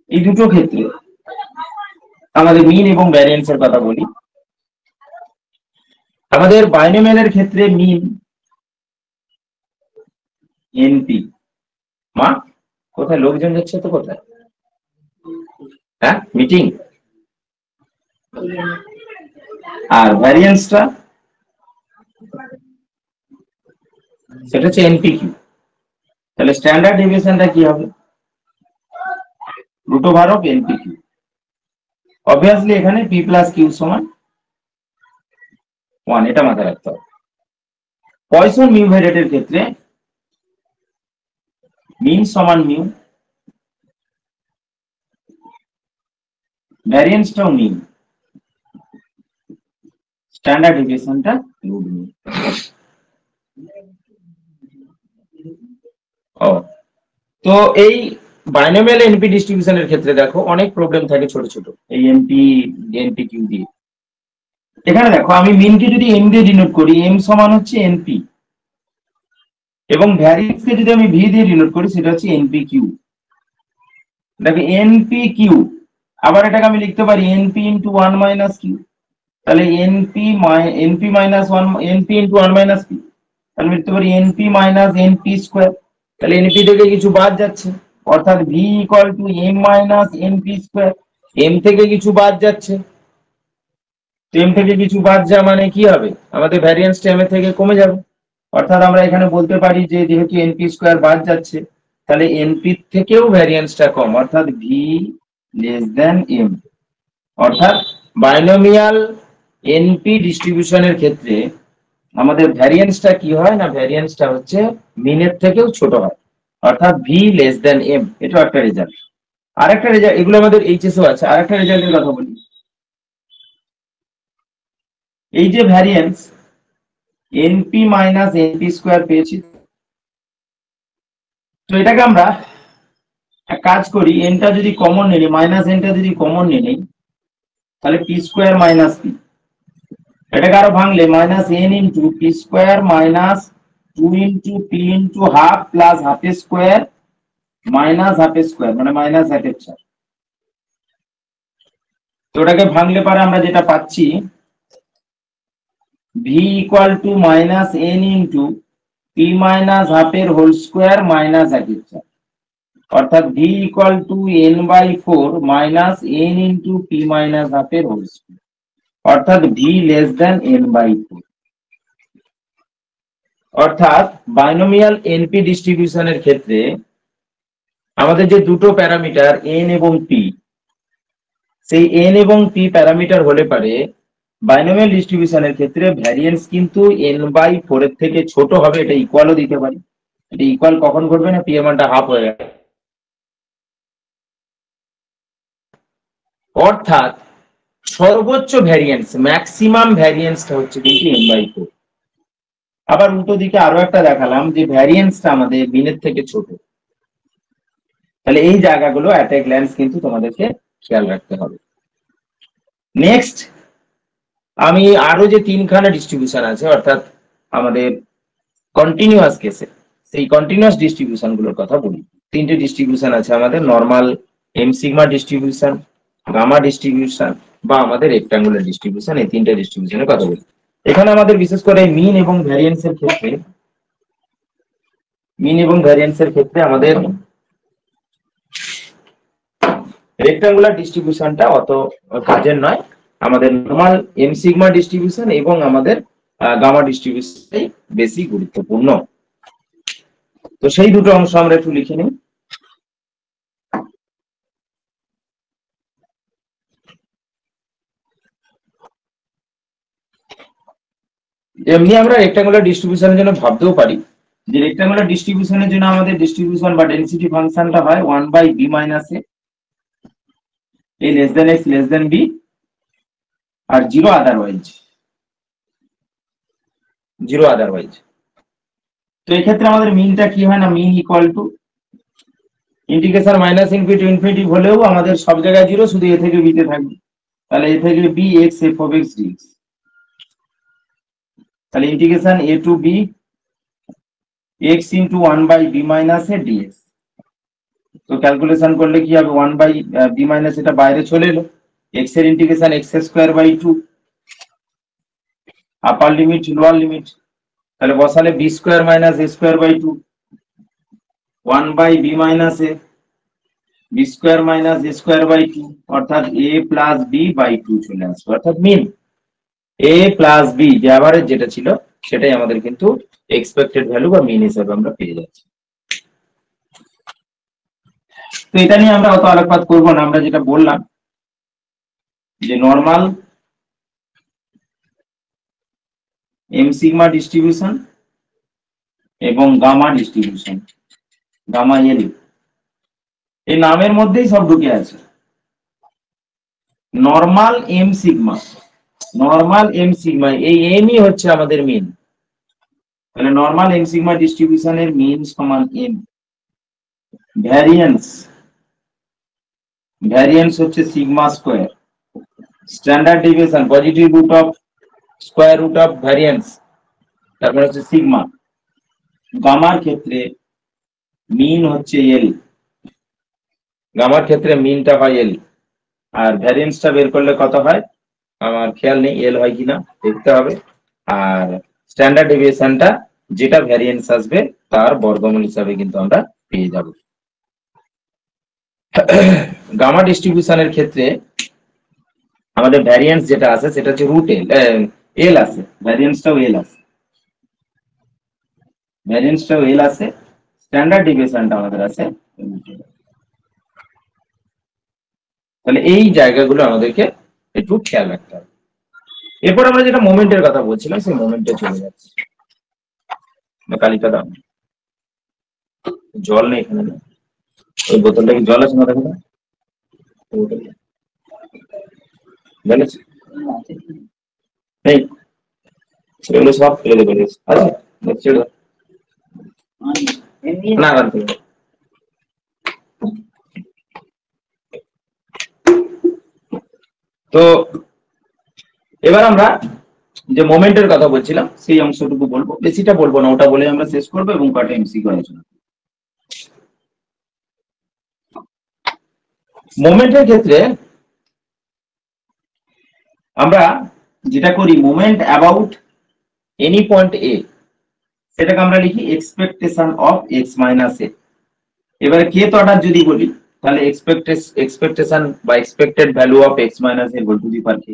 এই দুটো ক্ষেত্রে আমাদের মিন এবং ভ্যারিয়েন্স এর কথা বলি। আমাদের বাইনোমিয়ালের ক্ষেত্রে মিন এনপি, মা কোথায় লোকজন যাচ্ছে তো, কোথায় হ্যাঁ মিটিং, আর ভ্যারিয়েন্সটা সেটা হচ্ছে এনপি কিউ। তাহলে স্ট্যান্ডার্ড ডেভিয়েশনটা কি হবে root over of np q. Obviously এখানে পি প্লাস কিউ সমান 1, এটা মাথায় রাখতে হবে। পয়সন মিউ ভ্যারিয়েটের ক্ষেত্রে মিন সমান মিউ, ভ্যারিয়েন্সটাও মিন, স্ট্যান্ডার্ড ডেভিয়েশনটা রুট মিউ। তো এই বাইনোমিয়াল এনপি ডিস্ট্রিবিউশনের ক্ষেত্রে দেখো অনেক প্রবলেম থাকে ছোট ছোট এই এনপি কিউ দিয়ে। এখানে দেখো আমি মিনকে যদি এম দিয়ে ডিনোট করি, এম সমান হচ্ছে এনপি, এবং ভ্যারিয়েন্সকে যদি আমি ভি দিয়ে ডিনোট করি সেটা হচ্ছে এনপি কিউ। দেখো এনপি কিউ, আবার এটাকে আমি লিখতে পারি np into one minus q. তাহলে np minus one, np into one minus q, তাহলে লিখতে পারি এনপি মাইনাস এনপি স্কোয়ার। তাহলে এনপি থেকে কিছু বাদ যাচ্ছে, অর্থাৎ v equal to m minus np square. M থেকে কিছু বাদ যাচ্ছে, এম থেকে কিছু বাদ যাওয়া মানে কি হবে আমাদের ভ্যারিয়েন্সটা এম এর থেকে কমে যাবে। অর্থাৎ আমরা এখানে বলতে পারি যে যেহেতু এনপি স্কোয়ার বাদ যাচ্ছে, তাহলে এনপি থেকেও ভ্যারিয়েন্সটা কম, অর্থাৎ ভি লেস দেন এম। অর্থাৎ বাইনোমিয়াল এনপি ডিস্ট্রিবিউশনের ক্ষেত্রে আমাদের ভ্যারিয়েন্সটা কি হয় না, ভ্যারিয়েন্সটা হচ্ছে মিনের থেকেও ছোট হয়, অর্থাৎ ভি লেস দেন এম। এটা একটা রেজাল্ট। আরেকটা রেজাল্ট, এগুলো আমাদের এইচএসও আছে। আরেকটা রেজাল্টের কথা বলি, এই যে variance np minus np square পেয়েছি, তো এটাকে আমরা এক কাজ করি, এনটা যদি কমন নিই, মাইনাস এনটা যদি কমন নিই, তাহলে পি স্কোয়ার মাইনাস পি। এটাকে আরো ভাঙলে minus n into p square minus two into p into half plus half square minus half square, মানে মাইনাস হাফের চার। তো ওটাকে ভাঙলে পারে আমরা যেটা পাচ্ছি v equal to minus n into p minus হাফের হোল স্কোয়ার মাইনাস হাফের চার। অর্থাৎ v equal to n/4 minus n into p minus half এর হোল স্কয়ার, অর্থাৎ v লেস দেন n/4। অর্থাৎ বাইনোমিয়াল এনপি ডিস্ট্রিবিউশনের ক্ষেত্রে আমাদের যে দুটো প্যারামিটার n এবং p, সেই n এবং p প্যারামিটার হলে পারে বাইনোমিয়াল ডিস্ট্রিবিউশনের ক্ষেত্রে ভ্যারিয়েন্স কিন্তু n/4 এর থেকে ছোট হবে, এটা ইকুয়ালও দিতে পারি। এটা ইকুয়াল কখন ঘটবে না, p এর মানটা হাফ হয়ে গেছে। অর্থাৎ সর্বোচ্চ ভ্যারিয়েন্স, ম্যাক্সিমাম ভ্যারিয়েন্সটা হচ্ছে কিন্তু n/4। আবার উল্টো দিকে আরো একটা দেখালাম যে ভ্যারিয়েন্সটা আমাদের মিনের থেকে ছোট। তাহলে এই জায়গাগুলো অ্যাট এ গ্ল্যান্স কিন্তু তোমাদেরকে খেয়াল রাখতে হবে। নেক্সট আমি আরো যে তিনখানা ডিস্ট্রিবিউশন আছে অর্থাৎ আমাদের কন্টিনিউয়াস কেসে, সেই কন্টিনিউয়াস ডিস্ট্রিবিউশন গুলোর কথা বলি। তিনটে ডিস্ট্রিবিউশন আছে আমাদের, normal M sigma distribution, gamma distribution বা আমাদের রেক্টাঙ্গুলার ডিস্ট্রিবিউশন। এই তিনটে ডিস্ট্রিবিউশনের কথা বলি। এখানে আমাদের বিশেষ করে মিন এবং ভ্যারিয়েন্সের ক্ষেত্রে আমাদের রেক্টাঙ্গুলার ডিস্ট্রিবিউশনটা অত কাজের নয়। আমাদের নরমাল এম সিগমা ডিস্ট্রিবিউশন এবং আমাদের গামা ডিস্ট্রিবিউশনটাই বেশি গুরুত্বপূর্ণ। তো সেই দুটো অংশ আমরা একটু লিখে নিই। এমনি আমরা রেক্টাঙ্গুলার ডিস্ট্রিবিউশনের জন্য ভাবতেও পারি যে রেক্টাঙ্গুলার ডিস্ট্রিবিউশনের জন্য আমাদের ডিস্ট্রিবিউশন বা ডেনসিটি ফাংশনটা হয় 1/b minus a less than x less than b আর জিরো আদারওয়াইজ। তো এক্ষেত্রে আমাদের মিনটা কি হয় না, mean equal to integration minus infinity infinity হলেও আমাদের সব জায়গায় জিরো, শুধু এ থেকে বিতে থাকবে। তাহলে এ থেকে b x f of x dx. তাহলে integration a to b x into 1/b minus a dx. তো ক্যালকুলেশন করলে কি হবে, 1/b মাইনাস, এটা বাইরে চলে এলো, এক্স এর integration x square by 2 upper limit lower limit. তাহলে বসালে b square minus a square by 2 1/b minus a b square minus a square by 2, অর্থাৎ a প্লাস বি বাই 2 চলে আসবে। অর্থাৎ মিন a প্লাস বি যে average যেটা ছিল সেটাই আমাদের কিন্তু এক্সপেক্টেড ভ্যালু বা মিন হিসেবে আমরা পেয়ে যাচ্ছি। তো এটা নিয়ে আমরা অত আলোকপাত করবো না। আমরা যেটা বললাম যে নর্মাল এম সিগমা ডিস্ট্রিবিউশন এবং গামা ডিস্ট্রিবিউশন, গামা এল, এই নামের মধ্যেই সব ঢুকে আছে। নর্মাল এম সিগমা, এই এমই হচ্ছে আমাদের মিন। তাহলে নর্মাল এম সিগমা ডিস্ট্রিবিউশনের মিন সমান এম। ভ্যারিয়েন্স হচ্ছে sigma square, standard deviation positive root of square root of variance, তারপরে হচ্ছে সিগমা। গামার ক্ষেত্রে মিন হচ্ছে এল, গামার ক্ষেত্রে মিনটা হয় এল, আর ভ্যারিয়েন্সটা বের করলে কত হয় আমার খেয়াল নেই, এল হয় কিনা দেখতে হবে। আর স্ট্যান্ডার্ড ডেভিয়েশনটা যেটা ভ্যারিয়েন্স আসবে তার বর্গমূল হিসাবে কিন্তু আমরা পেয়ে যাব। গামা ডিস্ট্রিবিউশনের ক্ষেত্রে আমাদের ভ্যারিয়েন্স যেটা আছে সেটা হচ্ছে রুট এল আছে, ভ্যারিয়েন্সটাও এল আছে, স্ট্যান্ডার্ড ডেভিয়েশনটা আমাদের আছে। তাহলে এই জায়গাগুলো আমাদেরকে একটু খেয়াল রাখতে হবে। এরপর আমরা যেটা মোমেন্টের কথা বলছিলাম সেই মোমেন্টে চলে যাচ্ছে। কালিকা দাম জল নেই এখানে, ওই বোতলটা কি জল আছে না, দেখো জল আছে নেই, সেগুলো সব ফেলে দেবে আচ্ছা ছেড়ে দাও না গান থেকে। তো এবার আমরা যে মোমেন্টের কথা বলছিলাম সেই অংশটুকু বলবো, বেশিটা বলবো না, ওটা বলে আমরা শেষ করবো এবং কটা এমসিকিউ আলোচনা। মোমেন্টের ক্ষেত্রে আমরা যেটা করি, moment about any point a, সেটাকে আমরা লিখি expectation of x minus a. এবারে kth অর্ডার যদি বলি তাহলে এক্সপেকটেশন বা expected value of x minus a whole to the power k,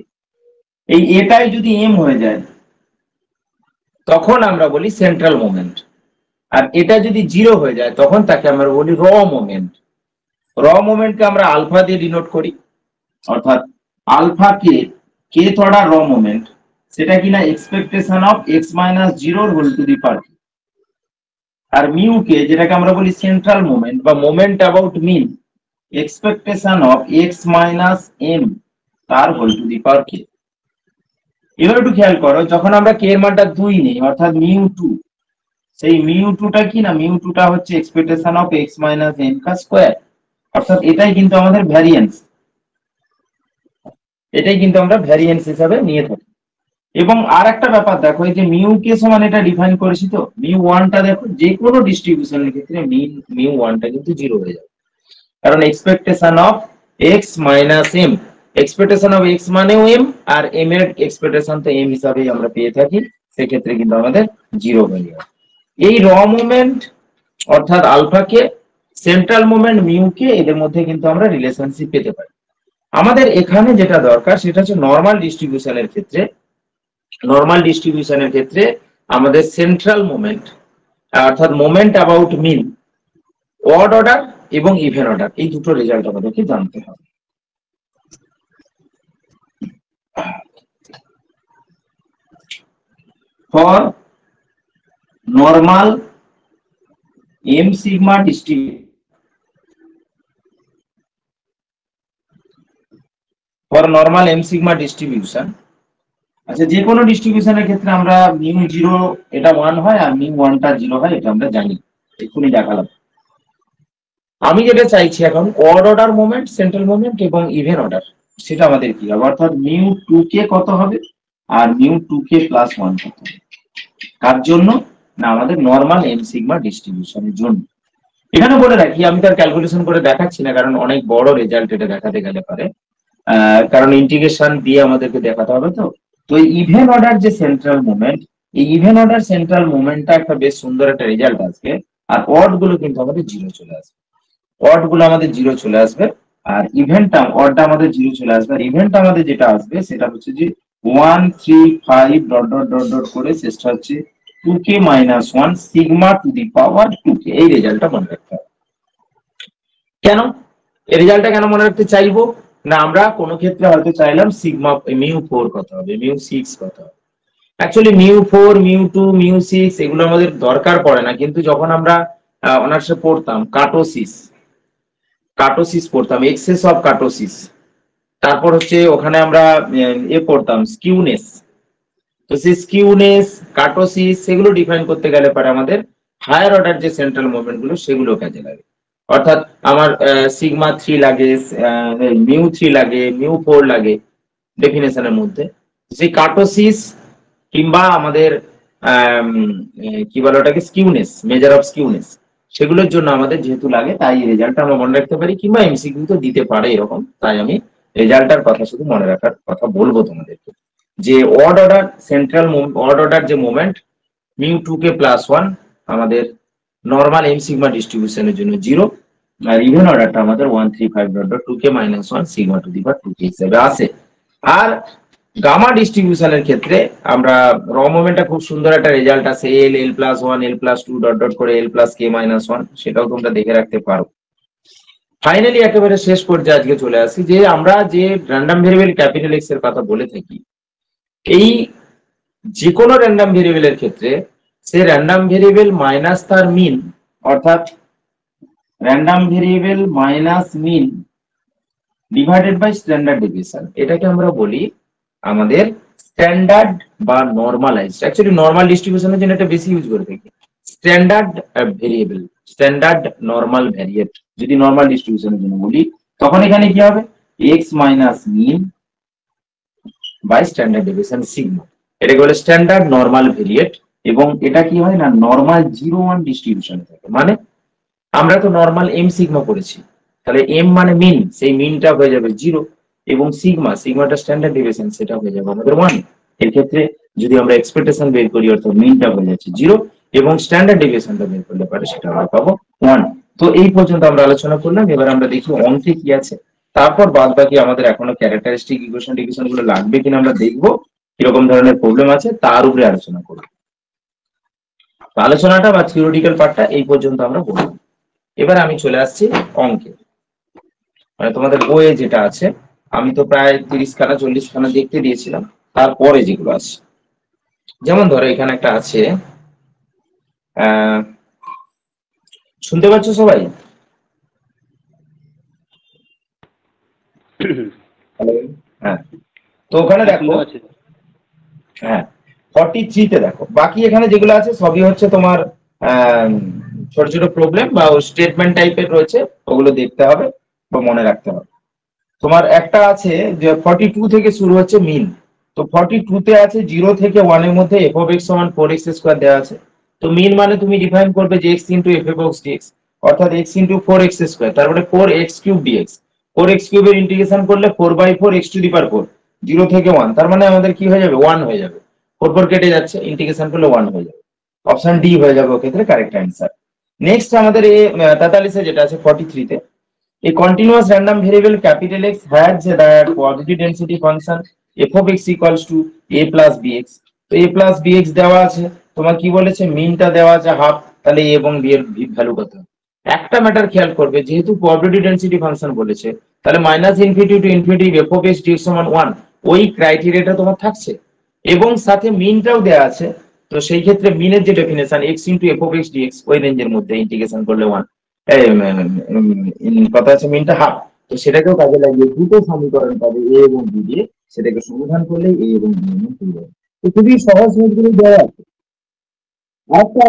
এই এটাই যদি m হয়ে যায় তখন আমরা বলি সেন্ট্রাল মোমেন্ট, আর এটা যদি 0 হয়ে যায় তখন তাকে আমরা বলি র মোমেন্ট। র মোমেন্টকে আমরা আলফা দিয়ে ডিনোট করি, অর্থাৎ আলফা কে kth অর্ডার র মোমেন্ট, সেটা কিনা expectation of x minus 0 whole to the power k। আর মিউ কে যেটাকে আমরা বলি সেন্ট্রাল মোমেন্ট বা moment about mean, expectation of x minus m তার whole to the power k। এবার একটু খেয়াল করো, যখন আমরা k এর মানটা 2 নিই অর্থাৎ মিউ 2, সেই মিউ 2টা কি না, মিউ 2টা হচ্ছে expectation of x minus m কা স্কয়ার, অর্থাৎ এটাই কিন্তু আমাদের ভ্যারিয়েন্স, এটাই কিন্তু আমরা ভ্যারিয়েন্স হিসাবে নিয়ে থাকি। এবং আর একটা ব্যাপার দেখো, এই যে মিউ কে সমান এটা ডিফাইন করেছি তো, মিউ 1টা দেখো যে কোনো ডিস্ট্রিবিউশনের ক্ষেত্রে মিউ 1টা কিন্তু 0 হয়ে যাবে, কারণ expectation of x minus m, expectation of x মানেও m, আর m এর এক্সপেকটেশন তো m হিসাবেই আমরা পেয়ে থাকি, সেক্ষেত্রে কিন্তু আমাদের 0 হয়ে যাবে। এই র মোমেন্ট অর্থাৎ আলফা কে, সেন্ট্রাল মোমেন্ট মিউ কে, এদের মধ্যে কিন্তু আমরা রিলেশনশিপ পেতে পারি। আমাদের এখানে যেটা দরকার সেটা হচ্ছে নরমাল ডিস্ট্রিবিউশনের ক্ষেত্রে, নরমাল ডিস্ট্রিবিউশনের ক্ষেত্রে আমাদের সেন্ট্রাল মোমেন্ট অর্থাৎ moment about mean, odd order এবং ইভেন অর্ডার, এই দুটো রেজাল্ট আমাদেরকে জানতে হবে। For normal m sigma distribution, for normal m sigma distribution, আচ্ছা যে কোনো ডিস্ট্রিবিউশনের ক্ষেত্রে আমরা মিউ 0 এটা 1 হয় আর মিউ 1টা 0 হয়, এটা আমরা জানি, এক্ষুনি দেখালাম। আমি যেটা চাইছি এখন odd order moment, central moment এবং ইভেন অর্ডার, সেটা আমাদের কি হবে, অর্থাৎ মিউ 2k কত হবে আর মিউ 2k প্লাস 1 কত হবে, কার জন্য না আমাদের নরমাল m সিগমা ডিস্ট্রিবিউশনের জন্য। এখানে বলে রাখি, আমি তার ক্যালকুলেশন করে দেখাচ্ছি না, কারণ অনেক বড় রেজাল্ট এটা দেখাতে গেলে পারে, কারণ ইন্টিগ্রেশন দিয়ে আমাদেরকে দেখাতে হবে। তো তো ইভেন অর্ডার যে সেন্ট্রাল মোমেন্ট, এই ইভেন অর্ডার সেন্ট্রাল মোমেন্টটা একটা বেশ সুন্দর একটা রেজাল্ট আসবে, আর অড গুলো কিন্তু আমাদের 0 চলে আসবে, অড গুলো আমাদের 0 চলে আসবে, আর ইভেন্টটা অডটা আমাদের 0 চলে আসবে, আর ইভেন্টটা আমাদের যেটা আসবে সেটা হচ্ছে যে 1 3 5 ডট ডট ডট ডট করে শেষটা হচ্ছে 2k minus 1 sigma two the power 2k। এই রেজাল্টটা মনে রাখতে হবে। কেন এই রেজাল্টটা কেন মনে রাখতে চাইবো না, আমরা কোনো ক্ষেত্রে হয়তো চাইলাম সিগমা মিউ 4 কত হবে, মিউ 6 কত হবে। অ্যাকচুয়ালি মিউ 4 মিউ 2 মিউ 6 এগুলো আমাদের দরকার পড়ে না, কিন্তু যখন আমরা অনার্সে পড়তাম কাটোসিস, কাটোসিস পড়তাম, এক্সেস অফ কাটোসিস, তারপর হচ্ছে ওখানে আমরা পড়তাম স্কিউনেস, তো সেই স্কিউনেস কাটোসিস সেগুলো ডিফাইন করতে গেলে পরে আমাদের হায়ার অর্ডার যে সেন্ট্রাল মুভমেন্ট গুলো সেগুলো কাজে লাগে। অর্থাৎ আমার সিগমা 3 লাগে, মিউ 3 লাগে, মিউ 4 লাগে ডেফিনেশনের মধ্যে, সেই কাটোসিস কিংবা আমাদের কি বলে ওটাকে স্কিউনেস, মেজার অফ স্কিউনেস, সেগুলোর জন্য আমাদের যেহেতু লাগে, তাই রেজাল্টটা আমরা মনে রাখতে পারি, কিংবা এমসিকিউ তো দিতে পারে এরকম, তাই আমি রেজাল্টটার কথা শুধু মনে রাখার কথা বলবো তোমাদেরকে, যে odd order central odd order যে মোমেন্ট মিউ 2k প্লাস 1 আমাদের নরমাল এম সিগমা ডিস্ট্রিবিউশনের জন্য 0, আর ইভেন অর্ডারটা আমাদের 1 3 5 dot dot 2k minus 1 sigma two the power 2k হিসেবে আসে। আর গামা ডিস্ট্রিবিউশনের ক্ষেত্রে আমরা র মোমেন্টটা খুব সুন্দর একটা রেজাল্ট আছে, এল এল প্লাস 1 এল প্লাস 2 ডট ডট করে এল প্লাস কে মাইনাস 1, সেটাও তোমরা দেখে রাখতে পারো। ফাইনালি একেবারে শেষ পর্যায়ে আজকে চলে আসি, যে আমরা যে র্যান্ডম ভেরিয়েবল ক্যাপিটাল এক্স এর কথা বলে থাকি, এই যে কোনো র্যান্ডম ভেরিয়েবলের ক্ষেত্রে সে র্যান্ডম ভেরিয়েবল মাইনাস তার মিন, অর্থাৎ random variable minus mean divided by standard deviation, এটাকে আমরা বলি আমাদের স্ট্যান্ডার্ড বা নরমালাইজড। অ্যাকচুয়ালি নরমাল ডিস্ট্রিবিউশনের জন্য এটা বেশি ইউজ করে থাকি, standard variable, standard normal variate যদি নরমাল ডিস্ট্রিবিউশনের জন্য বলি, তখন এখানে কি হবে x minus mean by standard deviation sigma, এটাকে বলে স্ট্যান্ডার্ড নরমাল ভেরিয়েট। এবং এটা কি হয় না নরমাল 0 1 ডিস্ট্রিবিউশনে থাকে, মানে আমরা তো নরমাল এম সিগমা করেছি, তাহলে এম মানে মিন, সেই মিনটা হয়ে যাবে 0, এবং সিগমা, সিগমাটা স্ট্যান্ডার্ড ডেভিয়েশন, সেটা হয়ে যাবে আমাদের 1। এর ক্ষেত্রে যদি আমরা এক্সপেকটেশন বের করি, অর্থাৎ মিনটা হয়ে যাচ্ছে 0 এবং স্ট্যান্ডার্ড ডেভিয়েশনটা বের করলে পারে সেটা আমরা পাবো 1। তো এই পর্যন্ত আমরা আলোচনা করলাম। এবার আমরা দেখি অঙ্কে কি আছে, তারপর বাদ বাকি আমাদের এখনো ক্যারেক্টারিস্টিক ইকুয়েশন টিকুয়েশন গুলো লাগবে কিনা আমরা দেখবো, কিরকম ধরনের প্রবলেম আছে তার উপরে আলোচনা করবো। আলোচনাটা বা থিওরিটিক্যাল পার্টটা এই পর্যন্ত আমরা বললাম। এবার আমি চলে আসছি অঙ্কে, মানে তোমাদের বইয়ে যেটা আছে। আমি তো প্রায় 30 খানা 40 খানা দেখতে দিয়েছিলাম, তারপরে যেগুলো আছে, যেমন ধরো এখানে একটা আছে, শুনতে পাচ্ছ সবাই? হ্যালো, হ্যাঁ। তো ওখানে দেখো, হ্যাঁ 43-তে দেখো, বাকি এখানে যেগুলো আছে সবই হচ্ছে তোমার ছোট ছোট প্রবলেম বা স্টেটমেন্ট টাইপের রয়েছে, ওগুলো দেখতে হবে বা মনে রাখতে হবে। তোমার একটা আছে যে 42 থেকে শুরু হচ্ছে মিন। তো 42-তে আছে 0 থেকে 1 এর মধ্যে f of x সমান 4x² দেওয়া আছে। তো মিন মানে তুমি ডিফাইন করবে যে x into f of x dx, অর্থাৎ x ইন্টু 4x², তারপরে 4x³ dx। 4x³ এর ইন্টিগ্রেশন করলে 4/4 x টু দি পাওয়ার 4, 0 থেকে 1, তার মানে আমাদের কি হয়ে যাবে 1 হয়ে যাবে, 4 কেটে যাচ্ছে, ইন্টিগ্রেশন করলে 1 হয়ে যাবে। অপশন ডি হয়ে যাবে ওক্ষেত্রে কারেক্ট অ্যান্সার। নেক্সট আমাদের এই 43-এ যেটা আছে 43-তে, a continuous random variable capital X has that probability density function f of x equals to a plus bx। তো a plus bx দেওয়া আছে, তোমার কি বলেছে মিনটা দেওয়া আছে হাফ, তাহলে a এবং b এর ভ্যালু কত? একটা ম্যাটার খেয়াল করবে, যেহেতু probability density ফাংশন বলেছে, তাহলে -infinity to infinity f of x dx সমান 1, ওই ক্রাইটেরিয়াটা তোমার থাকছে, এবং সাথে মিনটাও দেওয়া আছে। তো সেই ক্ষেত্রে মিনের যে definition x into f of x dx, ওই রেঞ্জের মধ্যে ইন্টিগ্রেশন করলে 1, কথা আছে মিনটা হাফ। তো সেটাকেও কাজে লাগিয়ে দুটো সমীকরণ পাবে এ এবং বি দিয়ে, সেটাকে সমাধান করলে এ এবং বি এর মধ্যে পেয়ে যাবে। তো খুবই সহজ নোটগুলো দেওয়া আছে। আচ্ছা,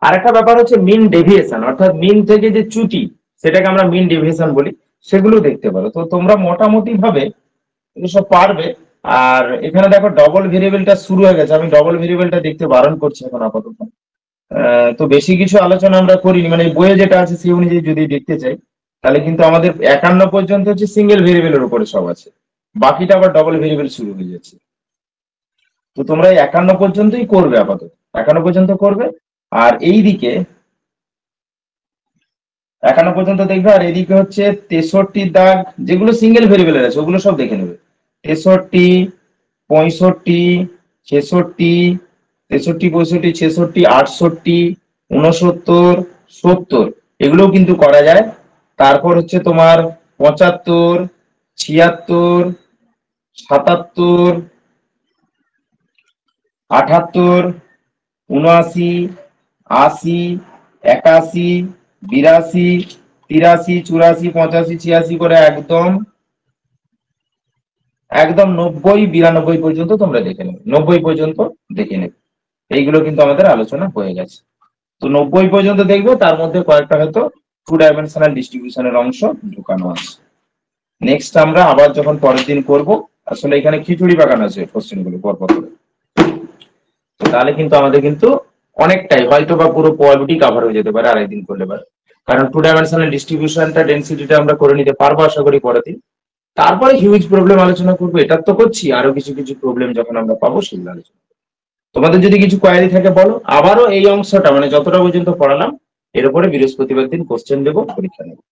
আরেকটা ব্যাপার হচ্ছে মিন ডেভিয়েশন, অর্থাৎ মিন থেকে যে চ্যুতি, সেটাকে আমরা মিন ডেভিয়েশন বলি, সেগুলো দেখতে পারো। তো তোমরা মোটামুটি ভাবে এগুলো সব পারবে। আর এখানে দেখো ডবল ভেরিয়েবলটা শুরু হয়ে গেছে, আমি ডবল ভেরিয়েবলটা দেখতে বারণ করছি এখন আপাতত। তো বেশি কিছু আলোচনা আমরা করিনি, মানে এই বইয়ে যেটা আছে সেই অনুযায়ী যদি দেখতে চাই, তাহলে কিন্তু আমাদের 51 পর্যন্ত হচ্ছে সিঙ্গেল ভেরিয়েবলের উপরে সব আছে, বাকিটা আবার ডবল ভেরিয়েবল শুরু হয়ে যাচ্ছে। তো তোমরা এই 51 পর্যন্তই করবে, আপাতত 51 পর্যন্ত করবে। আর এই দিকে 51 পর্যন্ত দেখবে, আর এদিকে হচ্ছে 63 দাগ, যেগুলো সিঙ্গেল ভেরিয়েবলের আছে ওগুলো সব দেখে নেবে। 63, 65, 66, 63, 65, 66, 68, 69, 70, এগুলোও কিন্তু করা যায়। তারপর হচ্ছে তোমার 75, 76, 77, 78, 79, 80, 81, 82, 83, 84, 85, 86 করে একদম একদম 90, 92 পর্যন্ত তোমরা দেখে নেবে, 90 পর্যন্ত দেখে নেবে। এইগুলো কিন্তু আমাদের আলোচনা হয়ে গেছে। তো 90 পর্যন্ত দেখবে, তার মধ্যে কয়েকটা হয়তো 2 ডাইমেনশনাল ডিস্ট্রিবিউশনের অংশ ঢুকানো আছে। নেক্সট আমরা আবার যখন পরের দিন করব, আসলে এখানে খিচুড়ি পাকানো আছে কোশ্চেন গুলো পরপর করে, তো তাহলে কিন্তু আমাদের কিন্তু অনেকটাই হয়তো বা পুরো প্রবাবিলিটি কভার হয়ে যেতে পারে আরেকদিন করলে পারে, কারণ 2 ডাইমেনশনাল ডিস্ট্রিবিউশনটা ডেনসিটিটা আমরা করে নিতে পারবো আশা করি পরের দিন। তারপরে হিউজ প্রবলেম আলোচনা করবো, এটা তো করছি, আরো কিছু কিছু প্রবলেম যখন আমরা পাবো সেগুলো আলোচনা। তোমাদের যদি কিছু কোয়ারি থাকে বলো, আবারও এই অংশটা মানে যতটা পর্যন্ত পড়ালাম এর উপরে বৃহস্পতিবার দিন কোশ্চেন দেবো, পরীক্ষা নেবো।